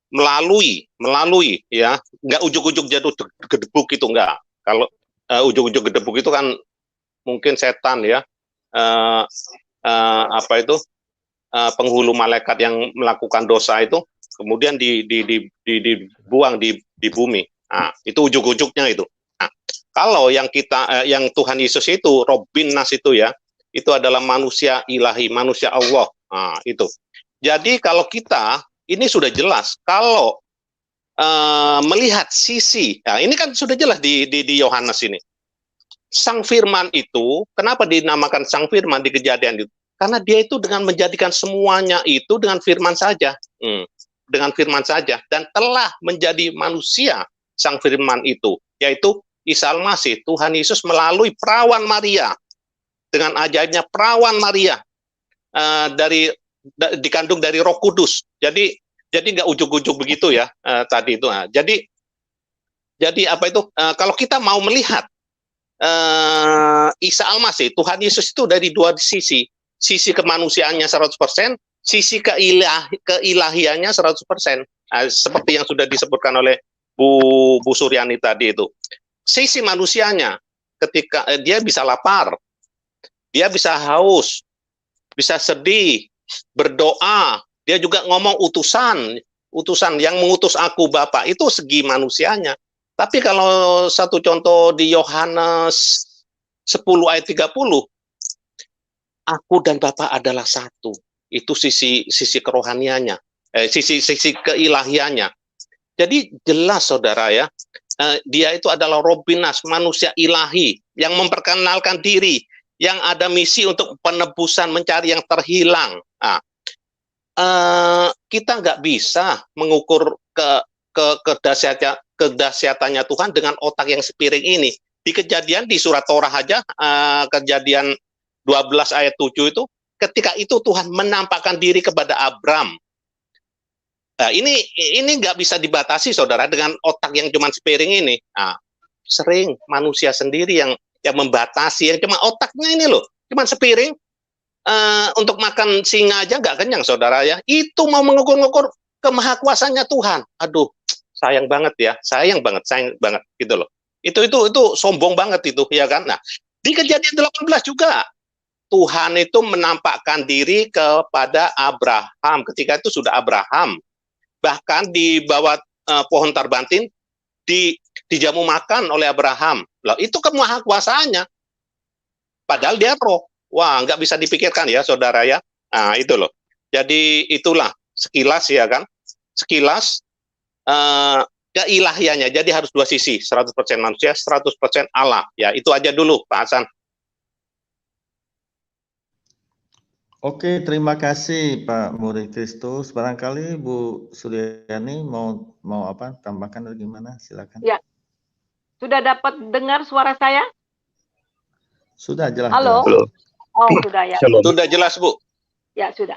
melalui ya, nggak ujuk-ujuk jatuh gedebuk itu enggak. Kalau ujuk-ujuk gedebuk itu kan mungkin setan ya, penghulu malaikat yang melakukan dosa itu kemudian dibuang di bumi. Nah, itu ujuk-ujuknya itu. Nah, kalau yang Tuhan Yesus itu Robin Nas itu ya, itu adalah manusia ilahi, manusia Allah. Nah, itu. Jadi kalau kita ini sudah jelas kalau melihat sisi, nah ini kan sudah jelas di Yohanes ini. Sang Firman itu, kenapa dinamakan Sang Firman di Kejadian itu? Karena dia itu dengan menjadikan semuanya itu dengan firman saja. Dengan firman saja. Dan telah menjadi manusia Sang Firman itu. Yaitu Isa Al-Masih, Tuhan Yesus melalui perawan Maria. Dengan ajaibnya perawan Maria. Dikandung dari Roh Kudus. Jadi nggak ujuk-ujuk begitu ya tadi itu. Nah, jadi apa itu? Kalau kita mau melihat Isa Al-Masih, Tuhan Yesus itu dari 2 sisi. Sisi kemanusiaannya 100%, sisi keilahiannya 100%. Seperti yang sudah disebutkan oleh Bu Suryani tadi itu. Sisi manusianya, ketika dia bisa lapar, dia bisa haus, bisa sedih, berdoa, dia juga ngomong utusan yang mengutus aku Bapa, itu segi manusianya. Tapi kalau satu contoh di Yohanes 10 ayat 30, aku dan Bapa adalah satu. Itu sisi kerohaniannya, sisi keilahiannya. Jadi jelas saudara ya, dia itu adalah Robin Nas, manusia ilahi yang memperkenalkan diri, yang ada misi untuk penebusan, mencari yang terhilang. Nah, kita nggak bisa mengukur kedahsyatannya Tuhan dengan otak yang sepiring ini. Di Kejadian, di surat Torah aja, Kejadian 12 ayat 7 itu, ketika itu Tuhan menampakkan diri kepada Abram. Nah, ini nggak bisa dibatasi, saudara, dengan otak yang cuma sepiring ini. Nah, sering manusia sendiri yang membatasi, yang cuma otaknya ini loh, cuma sepiring. Untuk makan singa aja nggak kenyang, saudara ya. Itu mau mengukur-ngukur kemahakuasaannya Tuhan. Aduh, sayang banget gitu loh. Itu sombong banget itu, ya kan? Nah, di Kejadian 18 juga Tuhan itu menampakkan diri kepada Abraham. Ketika itu sudah Abraham. Bahkan di bawah pohon tarbantin dijamu makan oleh Abraham. Loh, itu kemahakuasaannya. Padahal dia roh. Wah, nggak bisa dipikirkan ya, saudara ya. Nah, itu loh. Jadi itulah sekilas ya kan. Sekilas keilahiannya. Jadi harus dua sisi, 100% manusia, 100% Allah. Ya, itu aja dulu, Pak Hasan.
Oke, terima kasih Pak Muri Kristus. Barangkali Bu Suryani mau apa tambahkan atau gimana? Silakan.
Ya. Sudah dapat dengar suara saya?
Sudah jelas.
Halo.
Jelas.
Oh, sudah ya.
Sudah jelas, Bu.
Ya, sudah.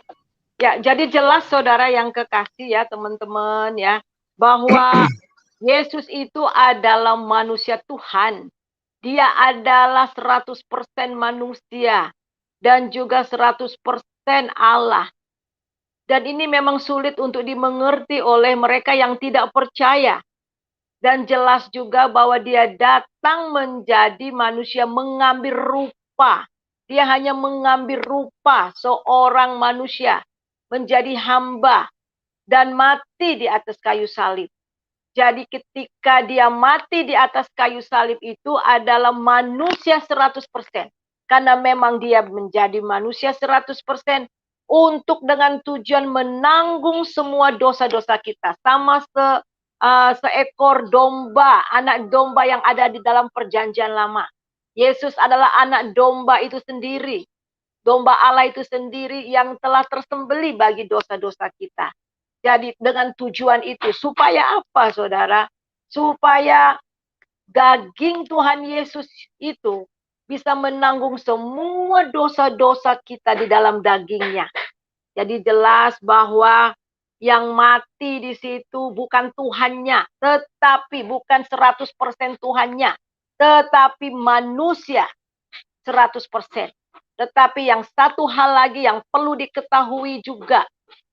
Ya, jadi jelas saudara yang kekasih ya, teman-teman ya, bahwa Yesus itu adalah manusia Tuhan. Dia adalah 100% manusia dan juga 100% Allah. Dan ini memang sulit untuk dimengerti oleh mereka yang tidak percaya. Dan jelas juga bahwa dia datang menjadi manusia, mengambil rupa. Dia hanya mengambil rupa seorang manusia, menjadi hamba, dan mati di atas kayu salib. Jadi ketika dia mati di atas kayu salib itu adalah manusia 100%. Karena memang dia menjadi manusia 100% untuk dengan tujuan menanggung semua dosa-dosa kita. Sama seekor domba, anak domba yang ada di dalam perjanjian lama. Yesus adalah anak domba itu sendiri. Domba Allah itu sendiri yang telah tersembelih bagi dosa-dosa kita. Jadi dengan tujuan itu, supaya apa saudara? Supaya daging Tuhan Yesus itu bisa menanggung semua dosa-dosa kita di dalam dagingnya. Jadi jelas bahwa yang mati di situ bukan Tuhannya, tetapi bukan 100% Tuhannya, tetapi manusia 100%. Tetapi yang satu hal lagi yang perlu diketahui juga,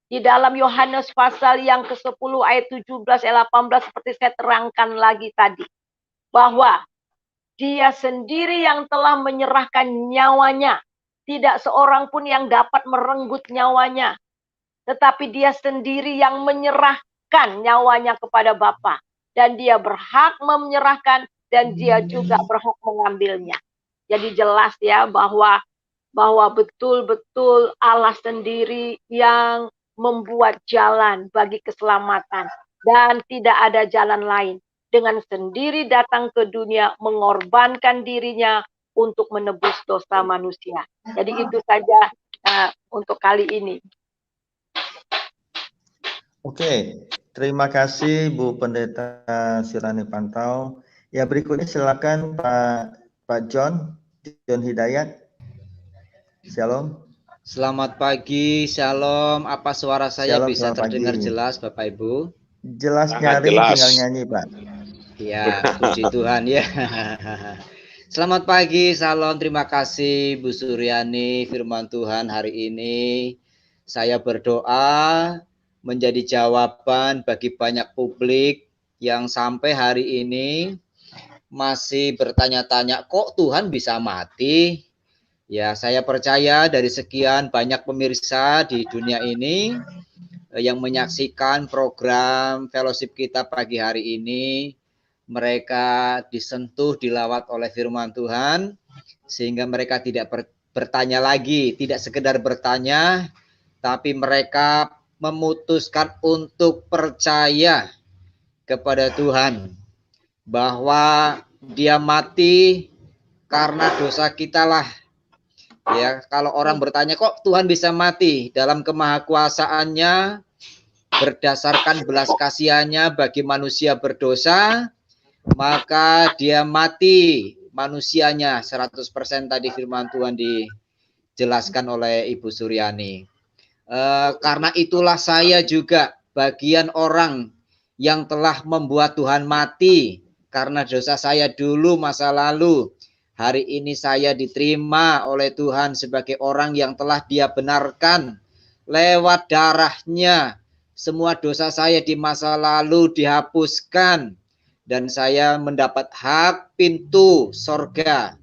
di dalam Yohanes pasal yang ke-10 ayat 17 ayat 18 seperti saya terangkan lagi tadi, bahwa dia sendiri yang telah menyerahkan nyawanya. Tidak seorang pun yang dapat merenggut nyawanya. Tetapi dia sendiri yang menyerahkan nyawanya kepada Bapa. Dan dia berhak menyerahkan dan dia juga berhak mengambilnya. Jadi jelas ya bahwa betul-betul Allah sendiri yang membuat jalan bagi keselamatan. Dan tidak ada jalan lain. Dengan sendiri datang ke dunia, mengorbankan dirinya untuk menebus dosa manusia. Jadi itu saja untuk kali ini.
Oke, terima kasih Bu Pendeta Suryani Pantau. Ya, berikutnya silakan Pak John Hidayat. Shalom.
Selamat pagi, shalom. Apa suara saya
Shalom,
bisa terdengar
pagi.
jelas, Bapak Ibu?
Jelas nyaring, tinggal nyanyi, Pak.
Ya, puji Tuhan ya. Selamat pagi, salam, terima kasih Bu Suryani, firman Tuhan hari ini. Saya berdoa menjadi jawaban bagi banyak publik yang sampai hari ini masih bertanya-tanya, kok Tuhan bisa mati? Ya, saya percaya dari sekian banyak pemirsa di dunia ini yang menyaksikan program fellowship kita pagi hari ini, mereka disentuh, dilawat oleh firman Tuhan, sehingga mereka tidak bertanya lagi, tidak sekedar bertanya, tapi mereka memutuskan untuk percaya kepada Tuhan, bahwa dia mati karena dosa kita lah. Ya, kalau orang bertanya kok Tuhan bisa mati, dalam kemahakuasaannya berdasarkan belas kasihannya bagi manusia berdosa, maka dia mati manusianya 100% tadi firman Tuhan dijelaskan oleh Ibu Suryani. Karena itulah saya juga bagian orang yang telah membuat Tuhan mati karena dosa saya dulu masa lalu. Hari ini saya diterima oleh Tuhan sebagai orang yang telah Dia benarkan lewat darahnya. Semua dosa saya di masa lalu dihapuskan dan saya mendapat hak pintu sorga.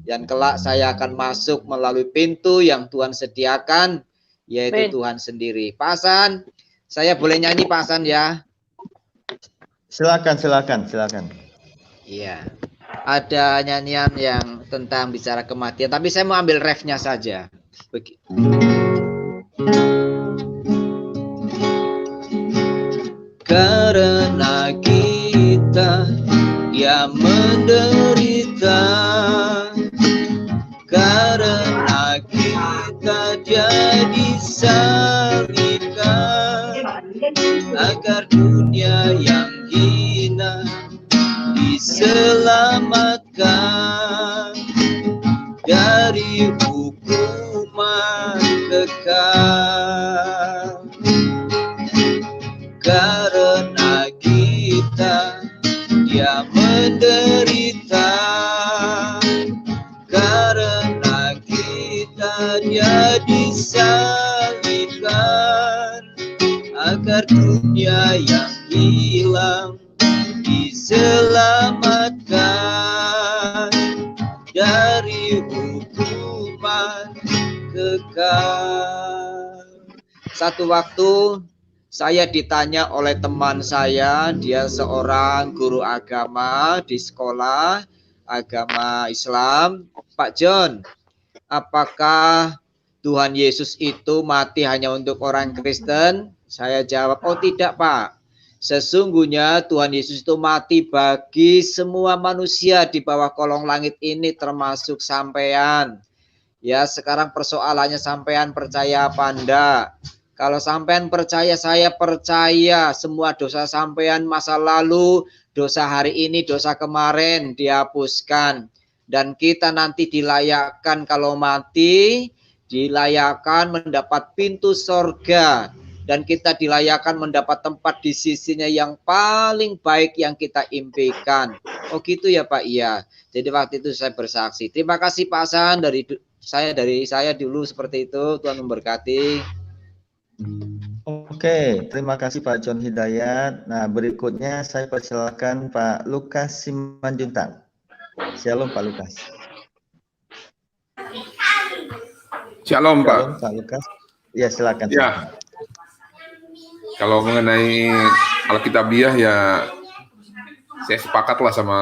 Dan kelak saya akan masuk melalui pintu yang Tuhan sediakan, yaitu Tuhan sendiri. Pak Hasan, saya boleh nyanyi Pak Hasan ya?
Silakan.
Iya. Ada nyanyian yang tentang bicara kematian, tapi saya mau ambil refnya saja. Karena kita Dia menderita, karena kita Dia disalibkan, agar dunia yang hina diselamatkan dari hukuman kekal. Karena kita Dia menderita, karena kita Dia disalibkan, agar dunia yang hilang diselamatkan dari hukuman kekal. Satu waktu saya ditanya oleh teman saya, dia seorang guru agama di sekolah agama Islam. Pak John, apakah Tuhan Yesus itu mati hanya untuk orang Kristen? Saya jawab, oh tidak Pak. Sesungguhnya Tuhan Yesus itu mati bagi semua manusia di bawah kolong langit ini, termasuk sampean. Ya, sekarang persoalannya sampean percaya apa enggak? Kalau sampean percaya, saya percaya semua dosa sampean masa lalu, dosa hari ini, dosa kemarin dihapuskan. Dan kita nanti dilayakkan kalau mati, dilayakkan mendapat pintu sorga. Dan kita dilayakkan mendapat tempat di sisinya yang paling baik yang kita impikan. Oh gitu ya Pak, iya. Jadi waktu itu saya bersaksi. Terima kasih Pak Hasan, dari saya dulu seperti itu. Tuhan memberkati.
Oke, terima kasih Pak John Hidayat. Nah, berikutnya saya persilakan Pak Lukas Simanjuntak. Shalom Pak Lukas.
Shalom Pak.
Shalom Pak Lukas. Ya, silakan.
Ya. Kalau mengenai Alkitabiah ya saya sepakatlah sama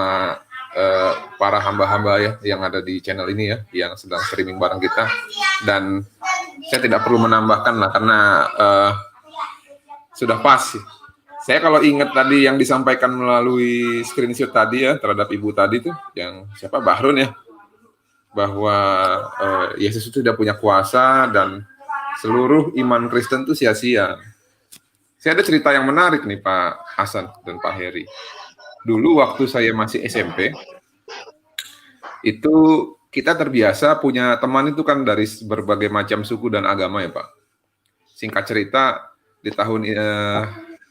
para hamba-hamba ya yang ada di channel ini ya, yang sedang streaming bareng kita, dan saya tidak perlu menambahkan lah karena sudah pas sih. Saya kalau ingat tadi yang disampaikan melalui screenshot tadi ya terhadap ibu tadi tuh yang siapa, Bahrun ya, bahwa Yesus itu sudah punya kuasa dan seluruh iman Kristen itu sia-sia. Saya ada cerita yang menarik nih Pak Hasan dan Pak Heri. Dulu waktu saya masih SMP, itu kita terbiasa punya teman itu kan dari berbagai macam suku dan agama ya Pak. Singkat cerita, di tahun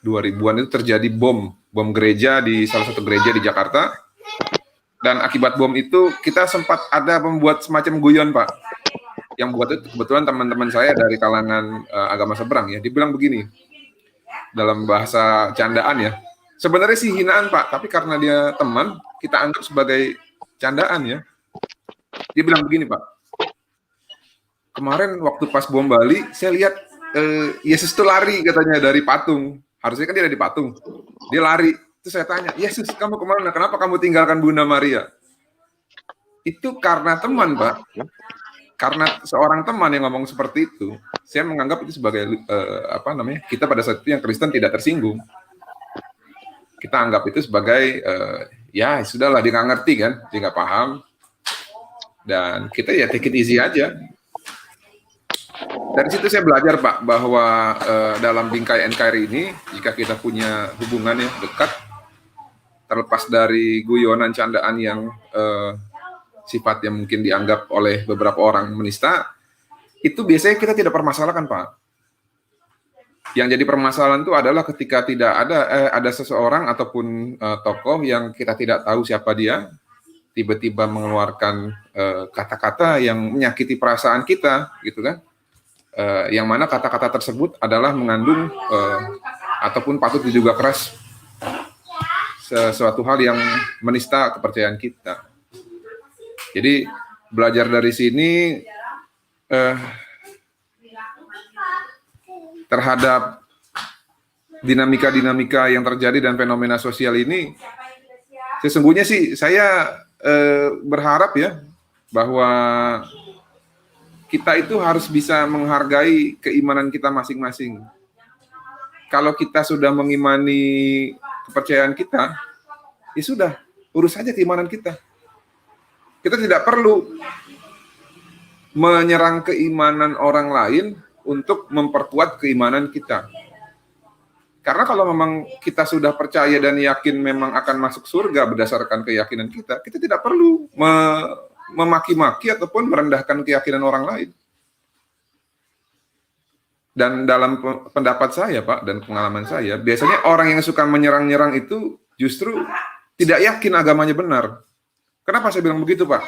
2000-an itu terjadi bom gereja di salah satu gereja di Jakarta. Dan akibat bom itu kita sempat ada membuat semacam guyon Pak. Yang buat itu kebetulan teman-teman saya dari kalangan agama seberang ya. Dibilang begini, dalam bahasa candaan ya, sebenarnya sih hinaan Pak, tapi karena dia teman, kita anggap sebagai candaan ya. Dia bilang begini Pak, kemarin waktu pas bom Bali, saya lihat Yesus itu lari katanya dari patung. Harusnya kan dia ada di patung. Dia lari. Terus saya tanya, Yesus kamu kemana? Kenapa kamu tinggalkan Bunda Maria? Itu karena teman Pak. Karena seorang teman yang ngomong seperti itu, saya menganggap itu sebagai kita pada saat itu yang Kristen tidak tersinggung. Kita anggap itu sebagai ya sudahlah, dia nggak ngerti kan, dia nggak paham, dan kita ya take it easy aja. Dari situ saya belajar Pak bahwa dalam bingkai NKRI ini jika kita punya hubungan yang dekat, terlepas dari guyonan candaan yang sifatnya mungkin dianggap oleh beberapa orang menista, itu biasanya kita tidak permasalahkan Pak. Yang jadi permasalahan itu adalah ketika tidak ada seseorang ataupun tokoh yang kita tidak tahu siapa dia, tiba-tiba mengeluarkan kata-kata yang menyakiti perasaan kita, gitu kan? Yang mana kata-kata tersebut adalah mengandung ataupun patut diduga keras sesuatu hal yang menista kepercayaan kita. Jadi belajar dari sini terhadap dinamika-dinamika yang terjadi dan fenomena sosial ini, sesungguhnya sih saya berharap ya bahwa kita itu harus bisa menghargai keimanan kita masing-masing. Kalau kita sudah mengimani kepercayaan kita, ya sudah, urus saja keimanan kita. Kita tidak perlu menyerang keimanan orang lain untuk memperkuat keimanan kita. Karena kalau memang kita sudah percaya dan yakin memang akan masuk surga berdasarkan keyakinan kita, kita tidak perlu memaki-maki ataupun merendahkan keyakinan orang lain. Dan dalam pendapat saya, Pak, dan pengalaman saya, biasanya orang yang suka menyerang-nyerang itu justru tidak yakin agamanya benar. Kenapa saya bilang begitu, Pak?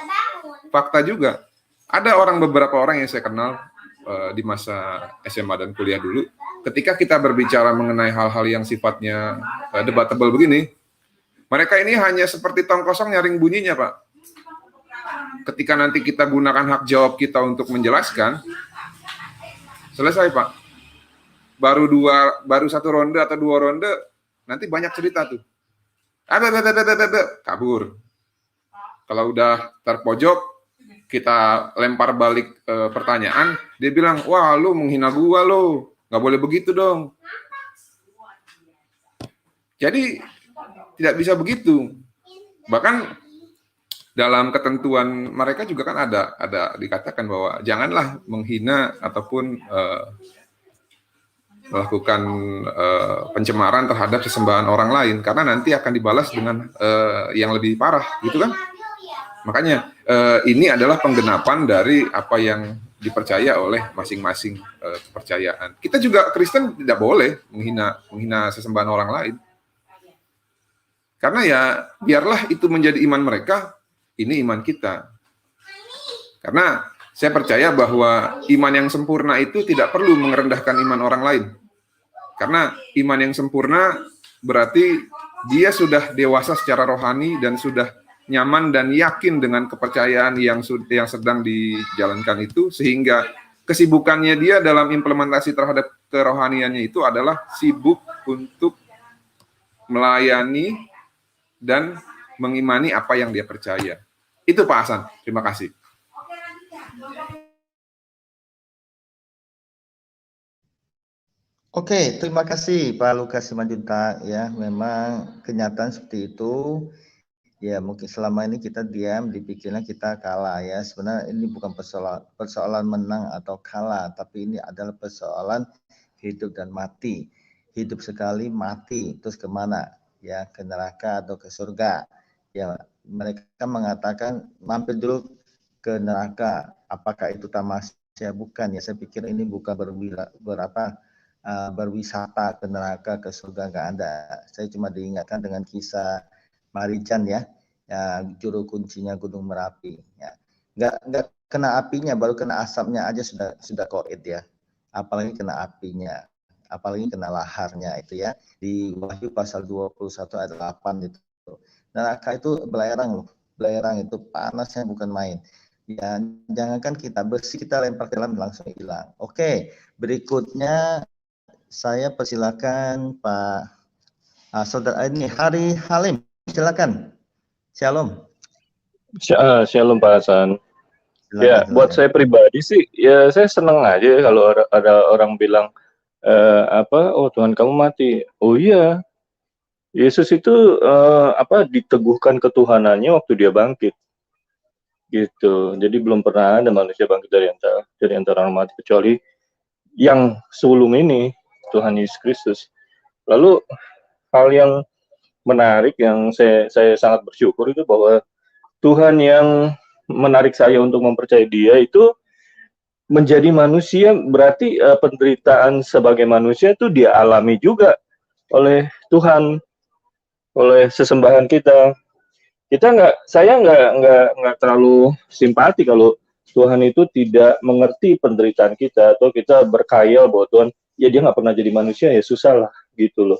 Fakta juga. Ada beberapa orang yang saya kenal di masa SMA dan kuliah dulu, ketika kita berbicara mengenai hal-hal yang sifatnya debatable begini, mereka ini hanya seperti tong kosong nyaring bunyinya, Pak. Ketika nanti kita gunakan hak jawab kita untuk menjelaskan, selesai, Pak. Baru satu ronde atau dua ronde, nanti banyak cerita tuh. Kabur. Kalau udah terpojok, kita lempar balik pertanyaan, dia bilang, wah lu menghina gua lu, nggak boleh begitu dong. Jadi tidak bisa begitu. Bahkan dalam ketentuan mereka juga kan ada dikatakan bahwa janganlah menghina ataupun melakukan pencemaran terhadap sesembahan orang lain karena nanti akan dibalas dengan yang lebih parah, gitu kan? Makanya ini adalah penggenapan dari apa yang dipercaya oleh masing-masing kepercayaan. Kita juga Kristen tidak boleh menghina sesembahan orang lain. Karena ya biarlah itu menjadi iman mereka, ini iman kita. Karena saya percaya bahwa iman yang sempurna itu tidak perlu merendahkan iman orang lain. Karena iman yang sempurna berarti dia sudah dewasa secara rohani dan sudah nyaman dan yakin dengan kepercayaan yang sedang dijalankan itu, sehingga kesibukannya dia dalam implementasi terhadap kerohaniannya itu adalah sibuk untuk melayani dan mengimani apa yang dia percaya. Itu Pak Hasan, terima kasih.
Oke, terima kasih Pak Lukas Simanjuntak. Ya, memang kenyataan seperti itu. Ya, mungkin selama ini kita diam, di pikiran kita kalah ya. Sebenarnya ini bukan persoalan menang atau kalah, tapi ini adalah persoalan hidup dan mati. Hidup sekali, mati. Terus kemana? Ya, ke neraka atau ke surga. Ya, mereka mengatakan mampir dulu ke neraka. Apakah itu tamasya? Bukan ya. Saya pikir ini bukan berwisata ke neraka, ke surga, nggak ada. Saya cuma diingatkan dengan kisah Marijan ya, juru kuncinya Gunung Merapi. Ya. Nggak kena apinya, baru kena asapnya aja sudah koid ya. Apalagi kena apinya, apalagi kena laharnya itu ya. Di Wahyu pasal 21 ayat 8 itu. Neraka itu belerang loh, belerang itu panasnya bukan main. Ya, jangankan kita bersih, kita lempar ke dalam langsung hilang. Oke, berikutnya saya persilakan Pak Saudara ini Hari Halim. Silakan. Shalom.
Shalom Pak Hasan.
Silakan.
Buat saya pribadi sih, ya saya senang aja kalau ada orang bilang oh Tuhan kamu mati. Oh iya, Yesus itu diteguhkan ketuhanannya waktu dia bangkit. Gitu. Jadi belum pernah ada manusia bangkit dari antara orang mati kecuali yang sebelum ini, Tuhan Yesus Kristus. Lalu hal yang menarik yang saya sangat bersyukur itu bahwa Tuhan yang menarik saya untuk mempercayai Dia itu menjadi manusia, berarti penderitaan sebagai manusia itu dia alami juga oleh Tuhan, oleh sesembahan kita. Saya nggak terlalu simpati kalau Tuhan itu tidak mengerti penderitaan kita, atau kita berkhayal bahwa Tuhan, ya dia nggak pernah jadi manusia, ya susah lah gitu loh.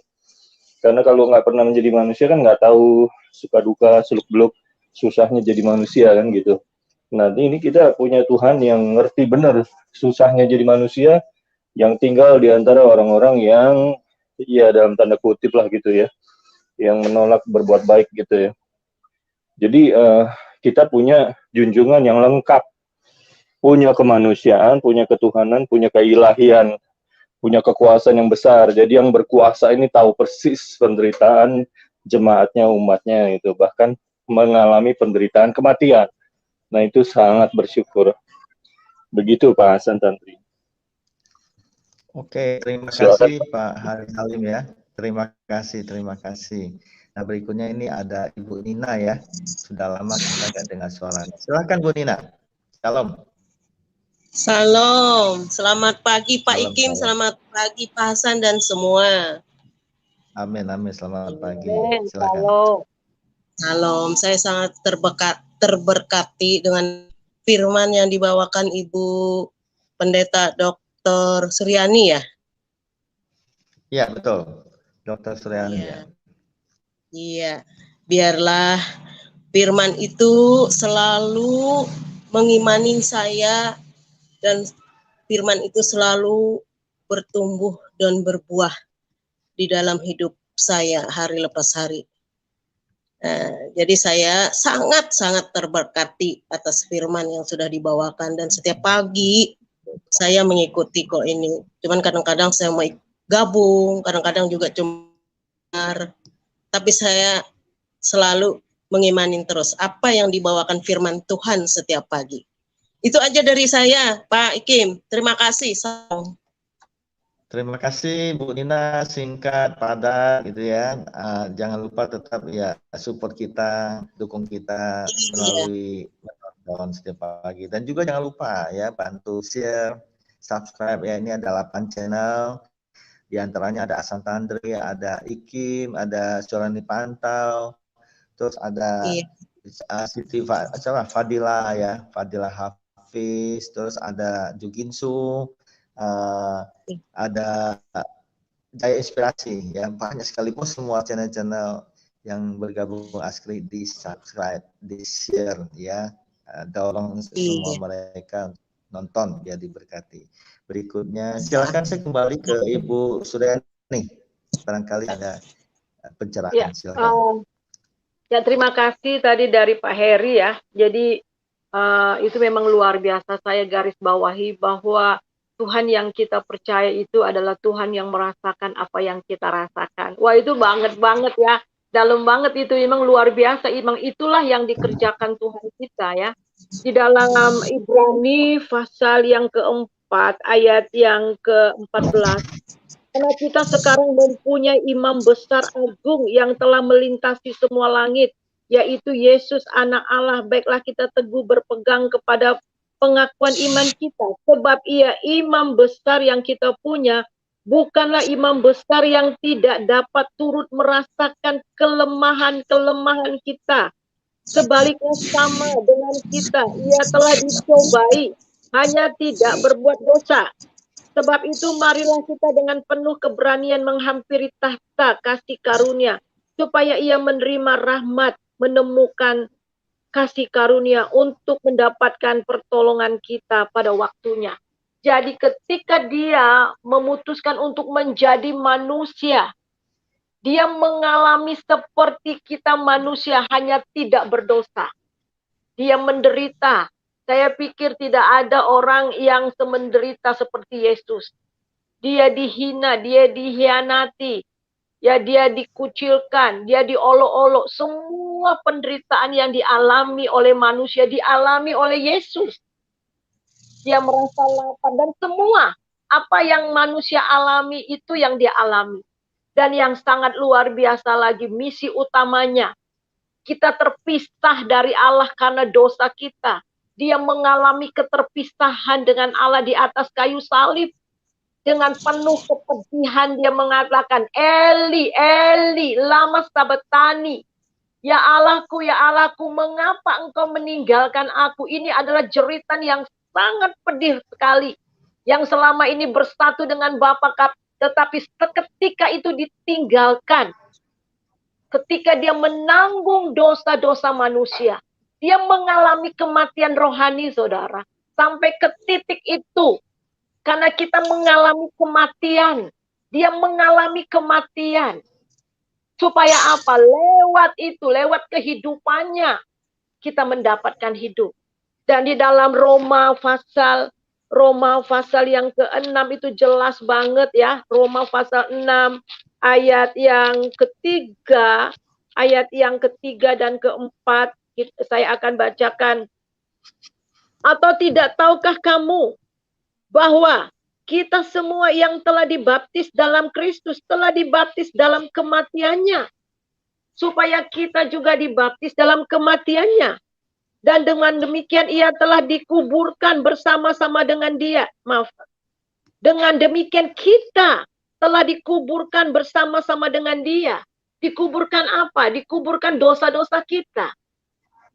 Karena kalau nggak pernah menjadi manusia kan nggak tahu suka duka, seluk beluk susahnya jadi manusia kan gitu. Nah ini kita punya Tuhan yang ngerti benar susahnya jadi manusia, yang tinggal di antara orang-orang yang ya dalam tanda kutip lah gitu ya, yang menolak berbuat baik gitu ya. Jadi kita punya junjungan yang lengkap, punya kemanusiaan, punya ketuhanan, punya keilahian, punya kekuasaan yang besar. Jadi yang berkuasa ini tahu persis penderitaan jemaatnya, umatnya itu, bahkan mengalami penderitaan kematian. Nah itu sangat bersyukur. Begitu Pak Hasan Tantri.
Oke, terima kasih Pak Haris Halim ya. Terima kasih. Nah berikutnya ini ada Ibu Nina ya. Sudah lama kita nggak dengar suaranya. Silakan Bu Nina. Salam.
Salam. Selamat pagi Pak Ikim, selamat pagi Pak Hasan dan semua.
Amin. Selamat pagi. Silakan.
Halo.
Salam. Saya sangat terberkati dengan firman yang dibawakan Ibu Pendeta Dr. Suryani ya.
Iya betul, Dr. Suryani ya.
Iya, biarlah firman itu selalu mengimani saya, dan firman itu selalu bertumbuh dan berbuah di dalam hidup saya hari lepas hari. Jadi saya sangat terberkati atas firman yang sudah dibawakan, dan setiap pagi saya mengikuti kok ini. Cuman kadang-kadang saya mau gabung, kadang-kadang juga cuma, tapi saya selalu mengimani terus apa yang dibawakan firman Tuhan setiap pagi. Itu aja dari saya, Pak Ikim. Terima kasih.
Terima kasih Bu Nina, singkat, padat gitu ya. Jangan lupa tetap ya support kita, dukung kita melalui menonton setiap pagi. Dan juga jangan lupa ya bantu share, subscribe ya. Ini ada 8 channel. Di antaranya ada Hasan Tantri, ada Ikim, ada Suryani Pantau, terus ada Siti Fadila ya, Fadila Hafiz, terus ada Juginsu, ada Jaya Inspirasi ya, banyak sekali pun semua channel-channel yang bergabung Askri di subscribe, di share ya, dorong semua mereka nonton biar diberkati. Berikutnya silakan saya kembali ke Ibu Suryani, barangkali ada pencerahan. Silakan.
Ya terima kasih tadi dari Pak Heri ya. Jadi itu memang luar biasa. Saya garis bawahi bahwa Tuhan yang kita percaya itu adalah Tuhan yang merasakan apa yang kita rasakan. Wah itu banget ya. Dalam banget itu, memang luar biasa. Memang itulah yang dikerjakan Tuhan kita ya. Di dalam Ibrani pasal yang keempat, ayat yang ke-14. Karena kita sekarang mempunyai imam besar agung yang telah melintasi semua langit, yaitu Yesus anak Allah. Baiklah kita teguh berpegang kepada pengakuan iman kita, sebab ia imam besar yang kita punya bukanlah imam besar yang tidak dapat turut merasakan kelemahan-kelemahan kita. Sebaliknya sama dengan kita, ia telah dicobai, hanya tidak berbuat dosa. Sebab itu marilah kita dengan penuh keberanian menghampiri tahta kasih karunia, supaya ia menerima rahmat, menemukan kasih karunia untuk mendapatkan pertolongan kita pada waktunya. Jadi ketika dia memutuskan untuk menjadi manusia, dia mengalami seperti kita manusia, hanya tidak berdosa. Dia menderita. Saya pikir tidak ada orang yang semenderita seperti Yesus. Dia dihina, dia dihianati, ya dia dikucilkan, dia diolok-olok. Semua penderitaan yang dialami oleh manusia dialami oleh Yesus. Dia merasa lapar dan semua Apa yang manusia alami itu yang dia alami. Dan yang sangat luar biasa lagi, misi utamanya. Kita terpisah dari Allah karena dosa kita. Dia mengalami keterpisahan dengan Allah di atas kayu salib. Dengan penuh kepedihan dia mengatakan, Eli, Eli, lama sabachthani. Ya Allahku, mengapa engkau meninggalkan aku? Ini adalah jeritan yang sangat pedih sekali. Yang selama ini bersatu dengan Bapa, tetapi seketika itu ditinggalkan. Ketika dia menanggung dosa-dosa manusia. Dia mengalami kematian rohani, saudara. Sampai ke titik itu. Karena kita mengalami kematian. Dia mengalami kematian. Supaya apa? Lewat itu, lewat kehidupannya. Kita mendapatkan hidup. Dan di dalam Roma pasal yang ke-6 itu jelas banget ya. Roma pasal 6 ayat yang ketiga dan keempat. Saya akan bacakan. Atau tidak tahukah kamu bahwa kita semua yang telah dibaptis dalam Kristus telah dibaptis dalam kematiannya, supaya kita juga dibaptis dalam kematiannya, dan dengan demikian ia telah dikuburkan bersama-sama dengan dia. Dengan demikian kita telah dikuburkan bersama-sama dengan dia. Dikuburkan apa? Dikuburkan dosa-dosa kita.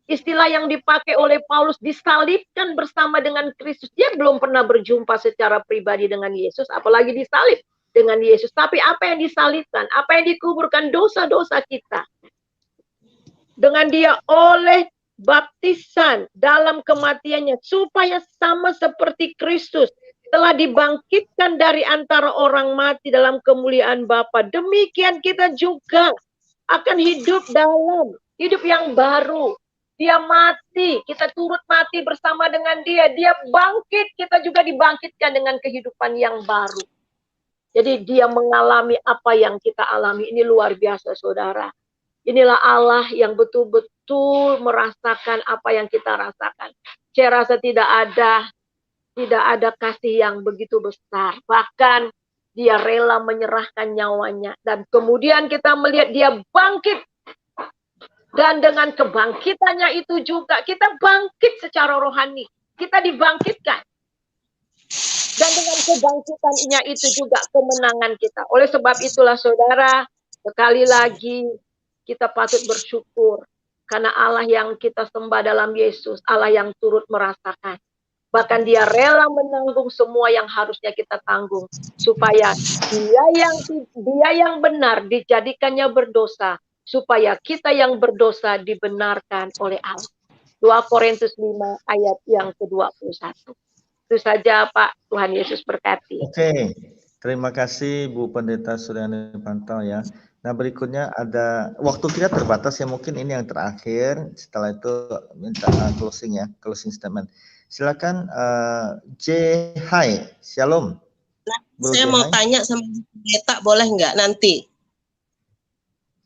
Istilah yang dipakai oleh Paulus, disalibkan bersama dengan Kristus. Dia belum pernah berjumpa secara pribadi dengan Yesus, apalagi disalib dengan Yesus. Tapi apa yang disalibkan? Apa yang dikuburkan? Dosa-dosa kita. Dengan dia oleh baptisan dalam kematiannya, supaya sama seperti Kristus telah dibangkitkan dari antara orang mati dalam kemuliaan Bapa. Demikian kita juga akan hidup dalam hidup yang baru. Dia mati, kita turut mati bersama dengan dia. Dia bangkit, kita juga dibangkitkan dengan kehidupan yang baru. Jadi dia mengalami apa yang kita alami. Ini luar biasa, saudara. Inilah Allah yang betul-betul merasakan apa yang kita rasakan. Saya rasa tidak ada kasih yang begitu besar. Bahkan dia rela menyerahkan nyawanya. Dan kemudian kita melihat dia bangkit. Dan dengan kebangkitannya itu juga kita bangkit secara rohani. Kita dibangkitkan. Dan dengan kebangkitannya itu juga kemenangan kita. Oleh sebab itulah saudara, sekali lagi kita patut bersyukur. Karena Allah yang kita sembah dalam Yesus, Allah yang turut merasakan. Bahkan dia rela menanggung semua yang harusnya kita tanggung. Supaya dia yang benar dijadikannya berdosa. Supaya kita yang berdosa dibenarkan oleh Allah. 2 Korintus 5 ayat yang ke-21. Itu saja Pak, Tuhan Yesus berkati.
Oke, terima kasih Bu Pendeta Suryani Pantau ya. Nah berikutnya ada, waktu kita terbatas ya, mungkin ini yang terakhir. Setelah itu minta closing ya, closing statement. Silakan Hai, Shalom.
Saya mau tanya sama Pendeta, boleh nggak nanti?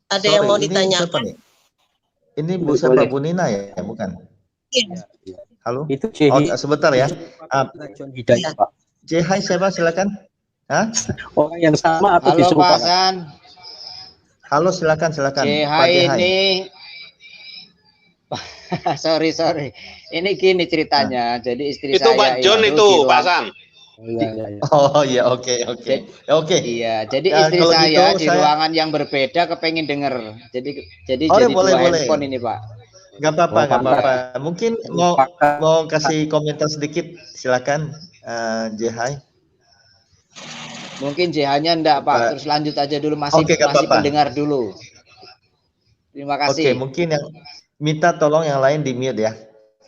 Ada yang mau ditanyakan?
Ini Bu siapa? Bu Nina ya, bukan?
Iya.
Halo?
Itu
sebentar ya.
Pak.
Hai siapa? Silakan. Hah?
Orang yang sama atau
halo
disuruh
Pak Hasan.
Halo, silakan.
Hai ini. sorry. Ini gini ceritanya. Jadi istri
itu
saya
Pak John itu, Pak Hasan.
Iya.
Oh iya, oke.
Iya, jadi istri saya gitu, di ruangan yang berbeda kepengen denger. Jadi
boleh.
handphone ini Pak.
Gak apa-apa. Mungkin mau kasih komentar sedikit, silakan Hai.
Mungkin JH-nya enggak Pak, terus lanjut aja dulu, masih pendengar dulu. Terima kasih.
Oke, mungkin yang minta tolong yang lain di mute ya,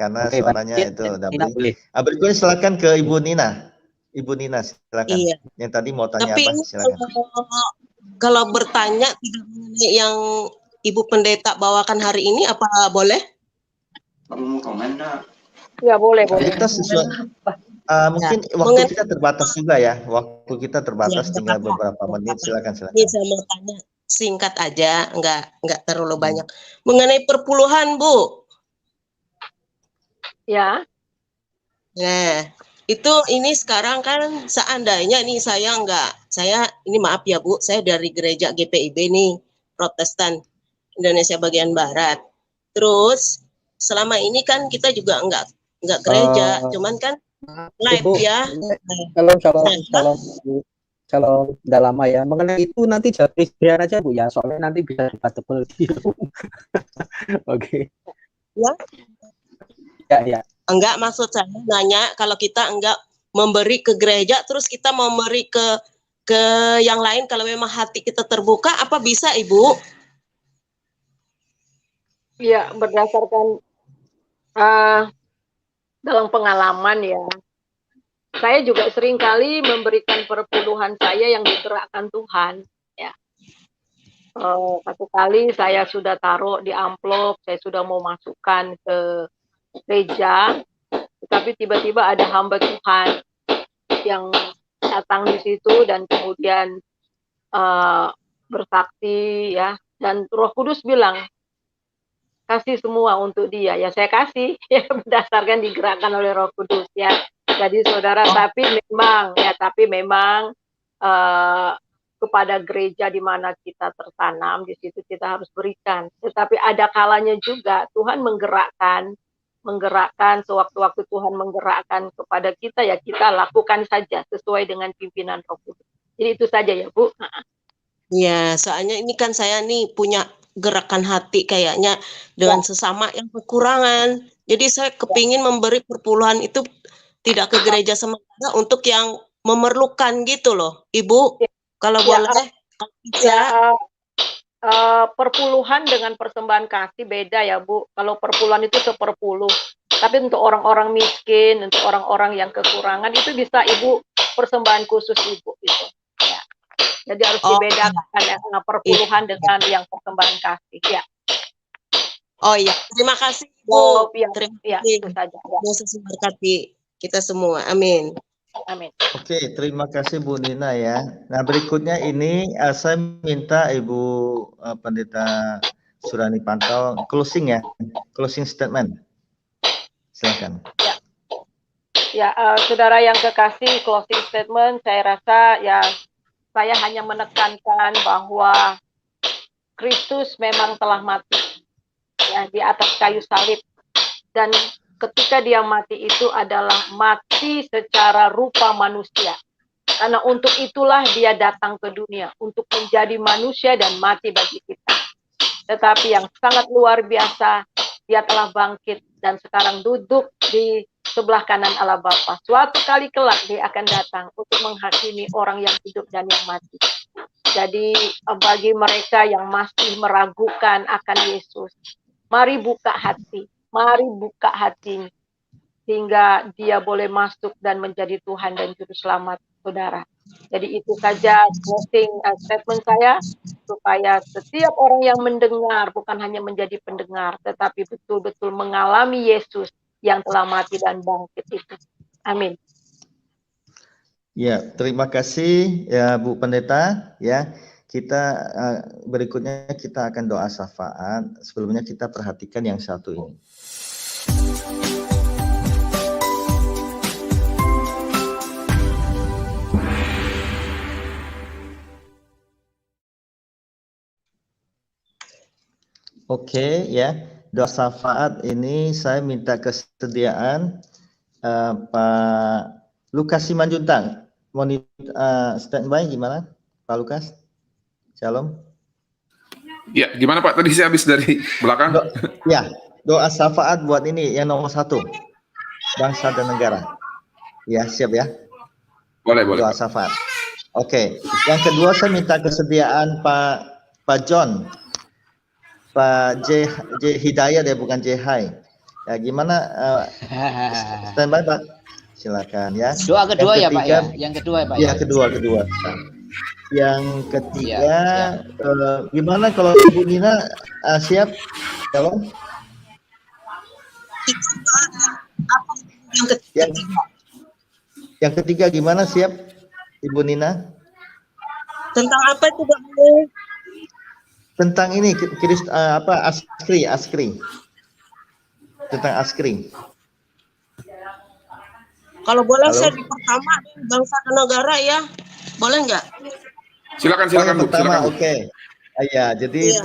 karena suaranya itu udah beli. Berikutnya silakan ke Ibu Nina. Ibu Nina silakan. Iya. Yang tadi mau tanya apa? Silakan.
Kalau bertanya tidak mengenai yang Ibu Pendeta bawakan hari ini, apa boleh?
Mau komen enggak?
Ya boleh.
Kita sesuai. Mungkin waktu kita terbatas juga ya. Waktu kita terbatas, tinggal beberapa menit. Silakan.
Ini saya mau tanya singkat aja, enggak terlalu banyak. Mengenai perpuluhan, Bu.
Ya.
Nah, Itu ini sekarang kan seandainya nih saya ini maaf ya Bu, saya dari gereja GPIB nih, Protestan Indonesia bagian Barat. Terus selama ini kan kita juga enggak gereja, cuman kan live
Ibu,
ya.
Shalom, udah lama ya. Mengenai itu nanti jadi biar aja Bu ya, soalnya nanti bisa debatable di room. Oke. Ya.
Enggak, maksud saya nanya kalau kita enggak memberi ke gereja terus kita mau memberi ke yang lain kalau memang hati kita terbuka, apa bisa Ibu?
Ya, berdasarkan dalam pengalaman ya, saya juga seringkali memberikan perpuluhan saya yang digerakkan Tuhan. Ya, satu kali saya sudah taruh di amplop, saya sudah mau masukkan ke gereja, tetapi tiba-tiba ada hamba Tuhan yang datang di situ dan kemudian bersaksi ya, dan Roh Kudus bilang kasih semua untuk dia, ya saya kasih ya berdasarkan digerakkan oleh Roh Kudus ya. Jadi saudara, tapi memang kepada gereja di mana kita tertanam di situ kita harus berikan. Tetapi ada kalanya juga Tuhan menggerakkan sewaktu-waktu Tuhan menggerakkan kepada kita, ya kita lakukan saja sesuai dengan pimpinan Roh Kudus. Jadi itu saja ya Bu.
Ya, soalnya ini kan saya nih punya gerakan hati kayaknya dengan sesama yang kekurangan. Jadi saya kepingin memberi perpuluhan itu tidak ke gereja sementara untuk yang memerlukan gitu loh, Ibu. Kalau boleh, bisa.
Perpuluhan dengan persembahan kasih beda ya Bu. Kalau perpuluhan itu seperpuluh. Tapi untuk orang-orang miskin, untuk orang-orang yang kekurangan itu bisa Ibu persembahan khusus Ibu itu. Ya. Jadi harus dibedakan ya, perpuluhan dengan yang persembahan kasih. Ya.
Oh iya, terima kasih Bu.
Terima kasih. Itu saja.
Yesus memberkati kita semua. Amin.
Amin.
Oke, terima kasih Bu Nina ya. Nah, berikutnya ini saya minta Ibu Pendeta Surani Pantau closing ya, closing statement. Silakan.
Ya, saudara yang kekasih, closing statement saya rasa ya saya hanya menekankan bahwa Kristus memang telah mati ya di atas kayu salib, dan ketika dia mati itu adalah mati secara rupa manusia. Karena untuk itulah dia datang ke dunia, untuk menjadi manusia dan mati bagi kita. Tetapi yang sangat luar biasa, dia telah bangkit dan sekarang duduk di sebelah kanan Allah Bapa. Suatu kali kelak dia akan datang untuk menghakimi orang yang hidup dan yang mati. Jadi bagi mereka yang masih meragukan akan Yesus, mari buka hati. Mari buka hati sehingga dia boleh masuk dan menjadi Tuhan dan Juru Selamat saudara. Jadi itu saja closing statement saya, supaya setiap orang yang mendengar bukan hanya menjadi pendengar, tetapi betul-betul mengalami Yesus yang telah mati dan bangkit itu. Amin.
Ya, terima kasih ya Bu Pendeta ya. Kita berikutnya kita akan doa syafaat. Sebelumnya kita perhatikan yang satu ini. Oke ya, doa syafaat ini saya minta kesediaan Pak Lukas Simanjuntak. Standby gimana Pak Lukas? Shalom.
Ya, gimana Pak? Tadi saya habis dari belakang.
Doa syafaat buat ini yang nomor 1, bangsa dan negara. Ya, siap ya?
Boleh.
Doa syafaat. Oke. Yang kedua saya minta kesediaan Pak John, Pak J Hidayat ya, bukan J Hai. Ya, gimana? Standby Pak. Silakan ya.
Doa kedua ya Pak ya. Yang kedua ya Pak.
Ya, kedua. Yang ketiga, gimana kalau Ibu Nina siap? Shalom. Yang ketiga gimana, siap Ibu Nina?
Tentang apa itu Pak?
Tentang ini askri. Tentang askri.
Kalau boleh
Halo?
saya di pertama bangsa dan negara ya, boleh nggak?
Silakan
Oh, yang
Bu,
pertama,
silakan Bu.
oke. Ya, jadi
Iya.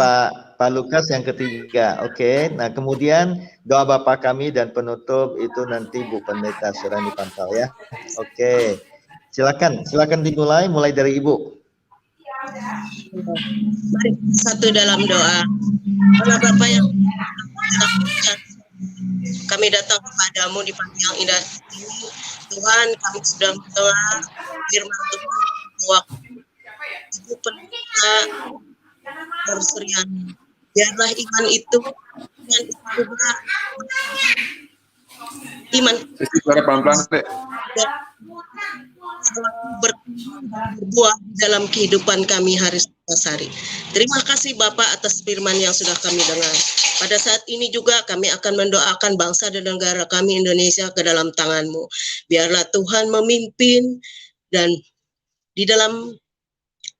Pak Lukas yang ketiga, oke. Nah, kemudian doa Bapa kami dan penutup itu nanti Bu Pendeta Surani Pantau ya. Oke, silakan dimulai, mulai dari Ibu.
Mari satu dalam doa. Allah Bapa yang kami datang kepadamu di pagi yang indah ini. Tuhan, kami sudah mendengar firman Tuhan bahwa Ibu Pendeta Suryani. Biarlah iman itu juga iman
Suara pelan-pelan, Dek.
berbuah dalam kehidupan kami hari-hari. Terima kasih Bapak atas firman yang sudah kami dengar. Pada saat ini juga kami akan mendoakan bangsa dan negara kami Indonesia ke dalam tangan-Mu. Biarlah Tuhan memimpin dan di dalam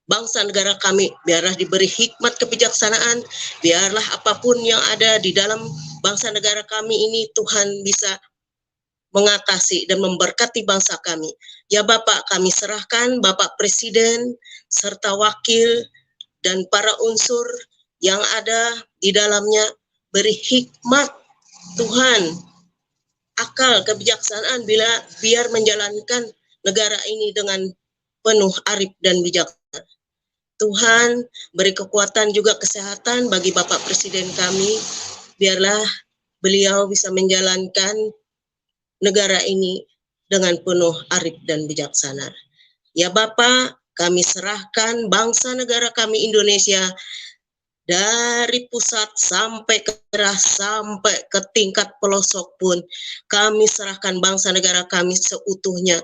bangsa negara kami, biarlah diberi hikmat kebijaksanaan, biarlah apapun yang ada di dalam bangsa negara kami ini Tuhan bisa mengatasi dan memberkati bangsa kami. Ya Bapak, kami serahkan Bapak Presiden serta wakil dan para unsur yang ada di dalamnya, beri hikmat Tuhan, akal, kebijaksanaan biar menjalankan negara ini dengan penuh arif dan bijaksana. Tuhan beri kekuatan juga kesehatan bagi Bapak Presiden kami, biarlah beliau bisa menjalankan negara ini dengan penuh arif dan bijaksana. Ya Bapak, kami serahkan bangsa negara kami Indonesia dari pusat sampai ke daerah sampai ke tingkat pelosok pun kami serahkan bangsa negara kami seutuhnya,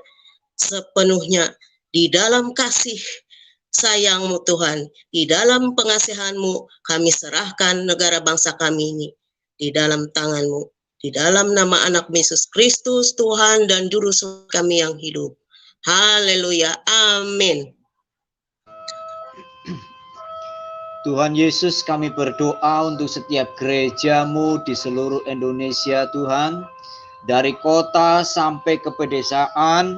sepenuhnya di dalam kasih sayang-Mu Tuhan, di dalam pengasihan-Mu kami serahkan negara bangsa kami ini di dalam tangan-Mu. Di dalam nama anak Yesus Kristus, Tuhan dan Juru Selamat kami yang hidup. Haleluya. Amin.
Tuhan Yesus, kami berdoa untuk setiap gereja-Mu di seluruh Indonesia Tuhan. Dari kota sampai ke pedesaan,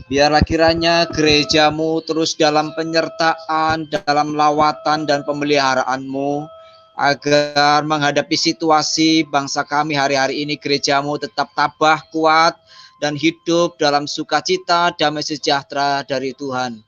biarlah kiranya gereja-Mu terus dalam penyertaan, dalam lawatan dan pemeliharaan-Mu, agar menghadapi situasi bangsa kami hari-hari ini, gereja-Mu tetap tabah, kuat, dan hidup dalam sukacita, damai sejahtera dari Tuhan.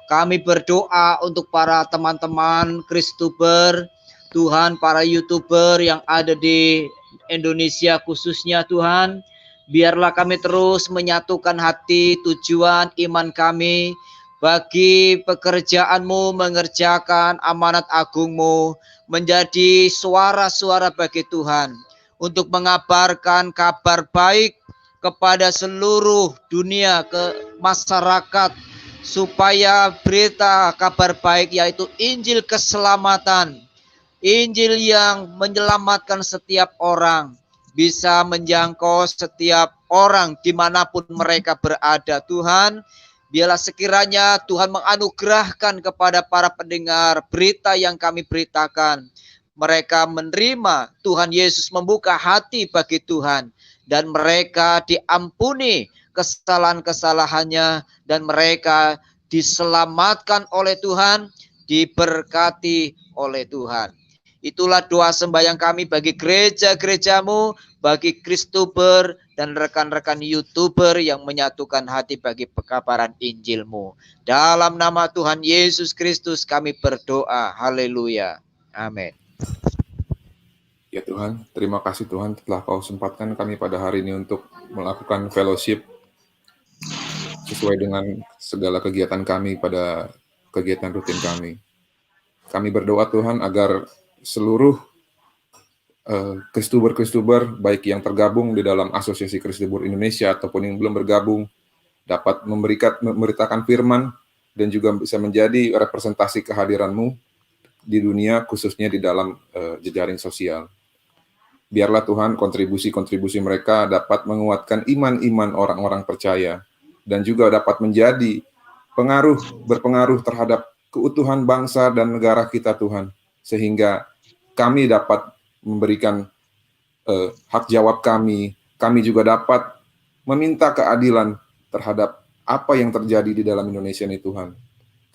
Kami berdoa untuk para teman-teman Kristuber, Tuhan, para YouTuber yang ada di Indonesia khususnya Tuhan, biarlah kami terus menyatukan hati, tujuan, iman kami, bagi pekerjaan-Mu, mengerjakan amanat agung-Mu, menjadi suara-suara bagi Tuhan, untuk mengabarkan kabar baik kepada seluruh dunia, ke masyarakat, supaya berita kabar baik yaitu Injil keselamatan, Injil yang menyelamatkan setiap orang, bisa menjangkau setiap orang dimanapun mereka berada. Tuhan, biarlah sekiranya Tuhan menganugerahkan kepada para pendengar berita yang kami beritakan. Mereka menerima Tuhan Yesus, membuka hati bagi Tuhan, dan mereka diampuni kesalahan-kesalahannya, dan mereka diselamatkan oleh Tuhan, diberkati oleh Tuhan. Itulah doa sembahyang kami bagi gereja-gereja-Mu, bagi Kristuber dan rekan-rekan YouTuber yang menyatukan hati bagi pekabaran Injil-Mu. Dalam nama Tuhan Yesus Kristus kami berdoa. Haleluya. Amin.
Ya Tuhan, terima kasih Tuhan telah Kau sempatkan kami pada hari ini untuk melakukan fellowship sesuai dengan segala kegiatan kami pada kegiatan rutin kami. Kami berdoa Tuhan agar seluruh Kristuber-Kristuber, baik yang tergabung di dalam Asosiasi Kristuber Indonesia ataupun yang belum bergabung, dapat memberitakan firman dan juga bisa menjadi representasi kehadiran-Mu di dunia, khususnya di dalam jejaring sosial. Biarlah Tuhan kontribusi-kontribusi mereka dapat menguatkan iman-iman orang-orang percaya dan juga dapat menjadi berpengaruh terhadap keutuhan bangsa dan negara kita Tuhan, sehingga kami dapat memberikan hak jawab kami juga dapat meminta keadilan terhadap apa yang terjadi di dalam Indonesia ini Tuhan.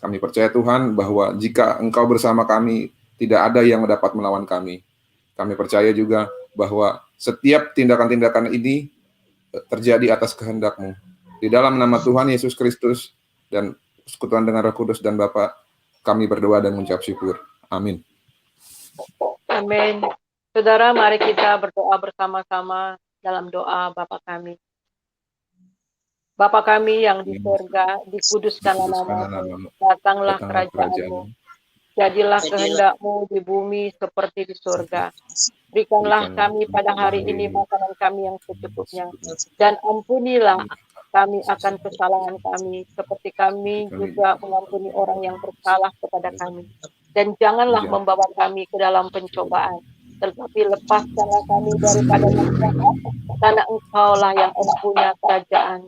Kami percaya Tuhan bahwa jika Engkau bersama kami, tidak ada yang dapat melawan kami. Kami percaya juga bahwa setiap tindakan-tindakan ini terjadi atas kehendak-Mu. Di dalam nama Tuhan Yesus Kristus dan persekutuan dengan Roh Kudus dan Bapa, kami berdoa dan mengucap syukur. Amin.
Amin. Saudara, mari kita berdoa bersama-sama dalam doa Bapa kami. Bapa kami yang di surga, dikuduskanlah namamu, datanglah kerajaan-Mu, jadilah kehendak-Mu di bumi seperti di surga. Berikanlah kami pada hari ini makanan kami yang secukupnya, dan ampunilah kami akan kesalahan kami, seperti kami juga mengampuni orang yang bersalah kepada kami. Dan janganlah membawa kami ke dalam pencobaan, tetapi lepaskanlah kami daripada yang jahat, karena Engkaulah yang mempunyai kerajaan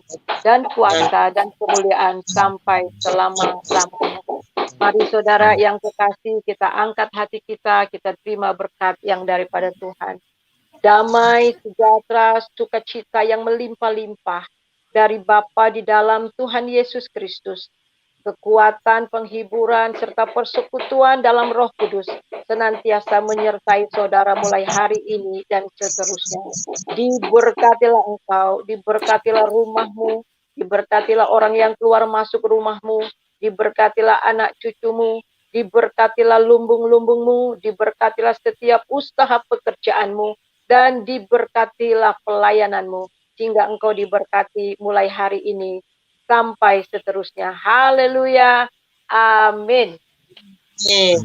dan kuasa dan kemuliaan sampai selama-lamanya. Mari saudara yang kekasih, kita angkat hati kita terima berkat yang daripada Tuhan. Damai, sejahtera, sukacita yang melimpah-limpah dari Bapa di dalam Tuhan Yesus Kristus. Kekuatan, penghiburan, serta persekutuan dalam Roh Kudus senantiasa menyertai saudara mulai hari ini dan seterusnya. Diberkatilah engkau, diberkatilah rumahmu, diberkatilah orang yang keluar masuk rumahmu, diberkatilah anak cucumu, diberkatilah lumbung-lumbungmu, diberkatilah setiap usaha pekerjaanmu, dan diberkatilah pelayananmu, sehingga engkau diberkati mulai hari ini sampai seterusnya. Haleluya. Amin.
Amin.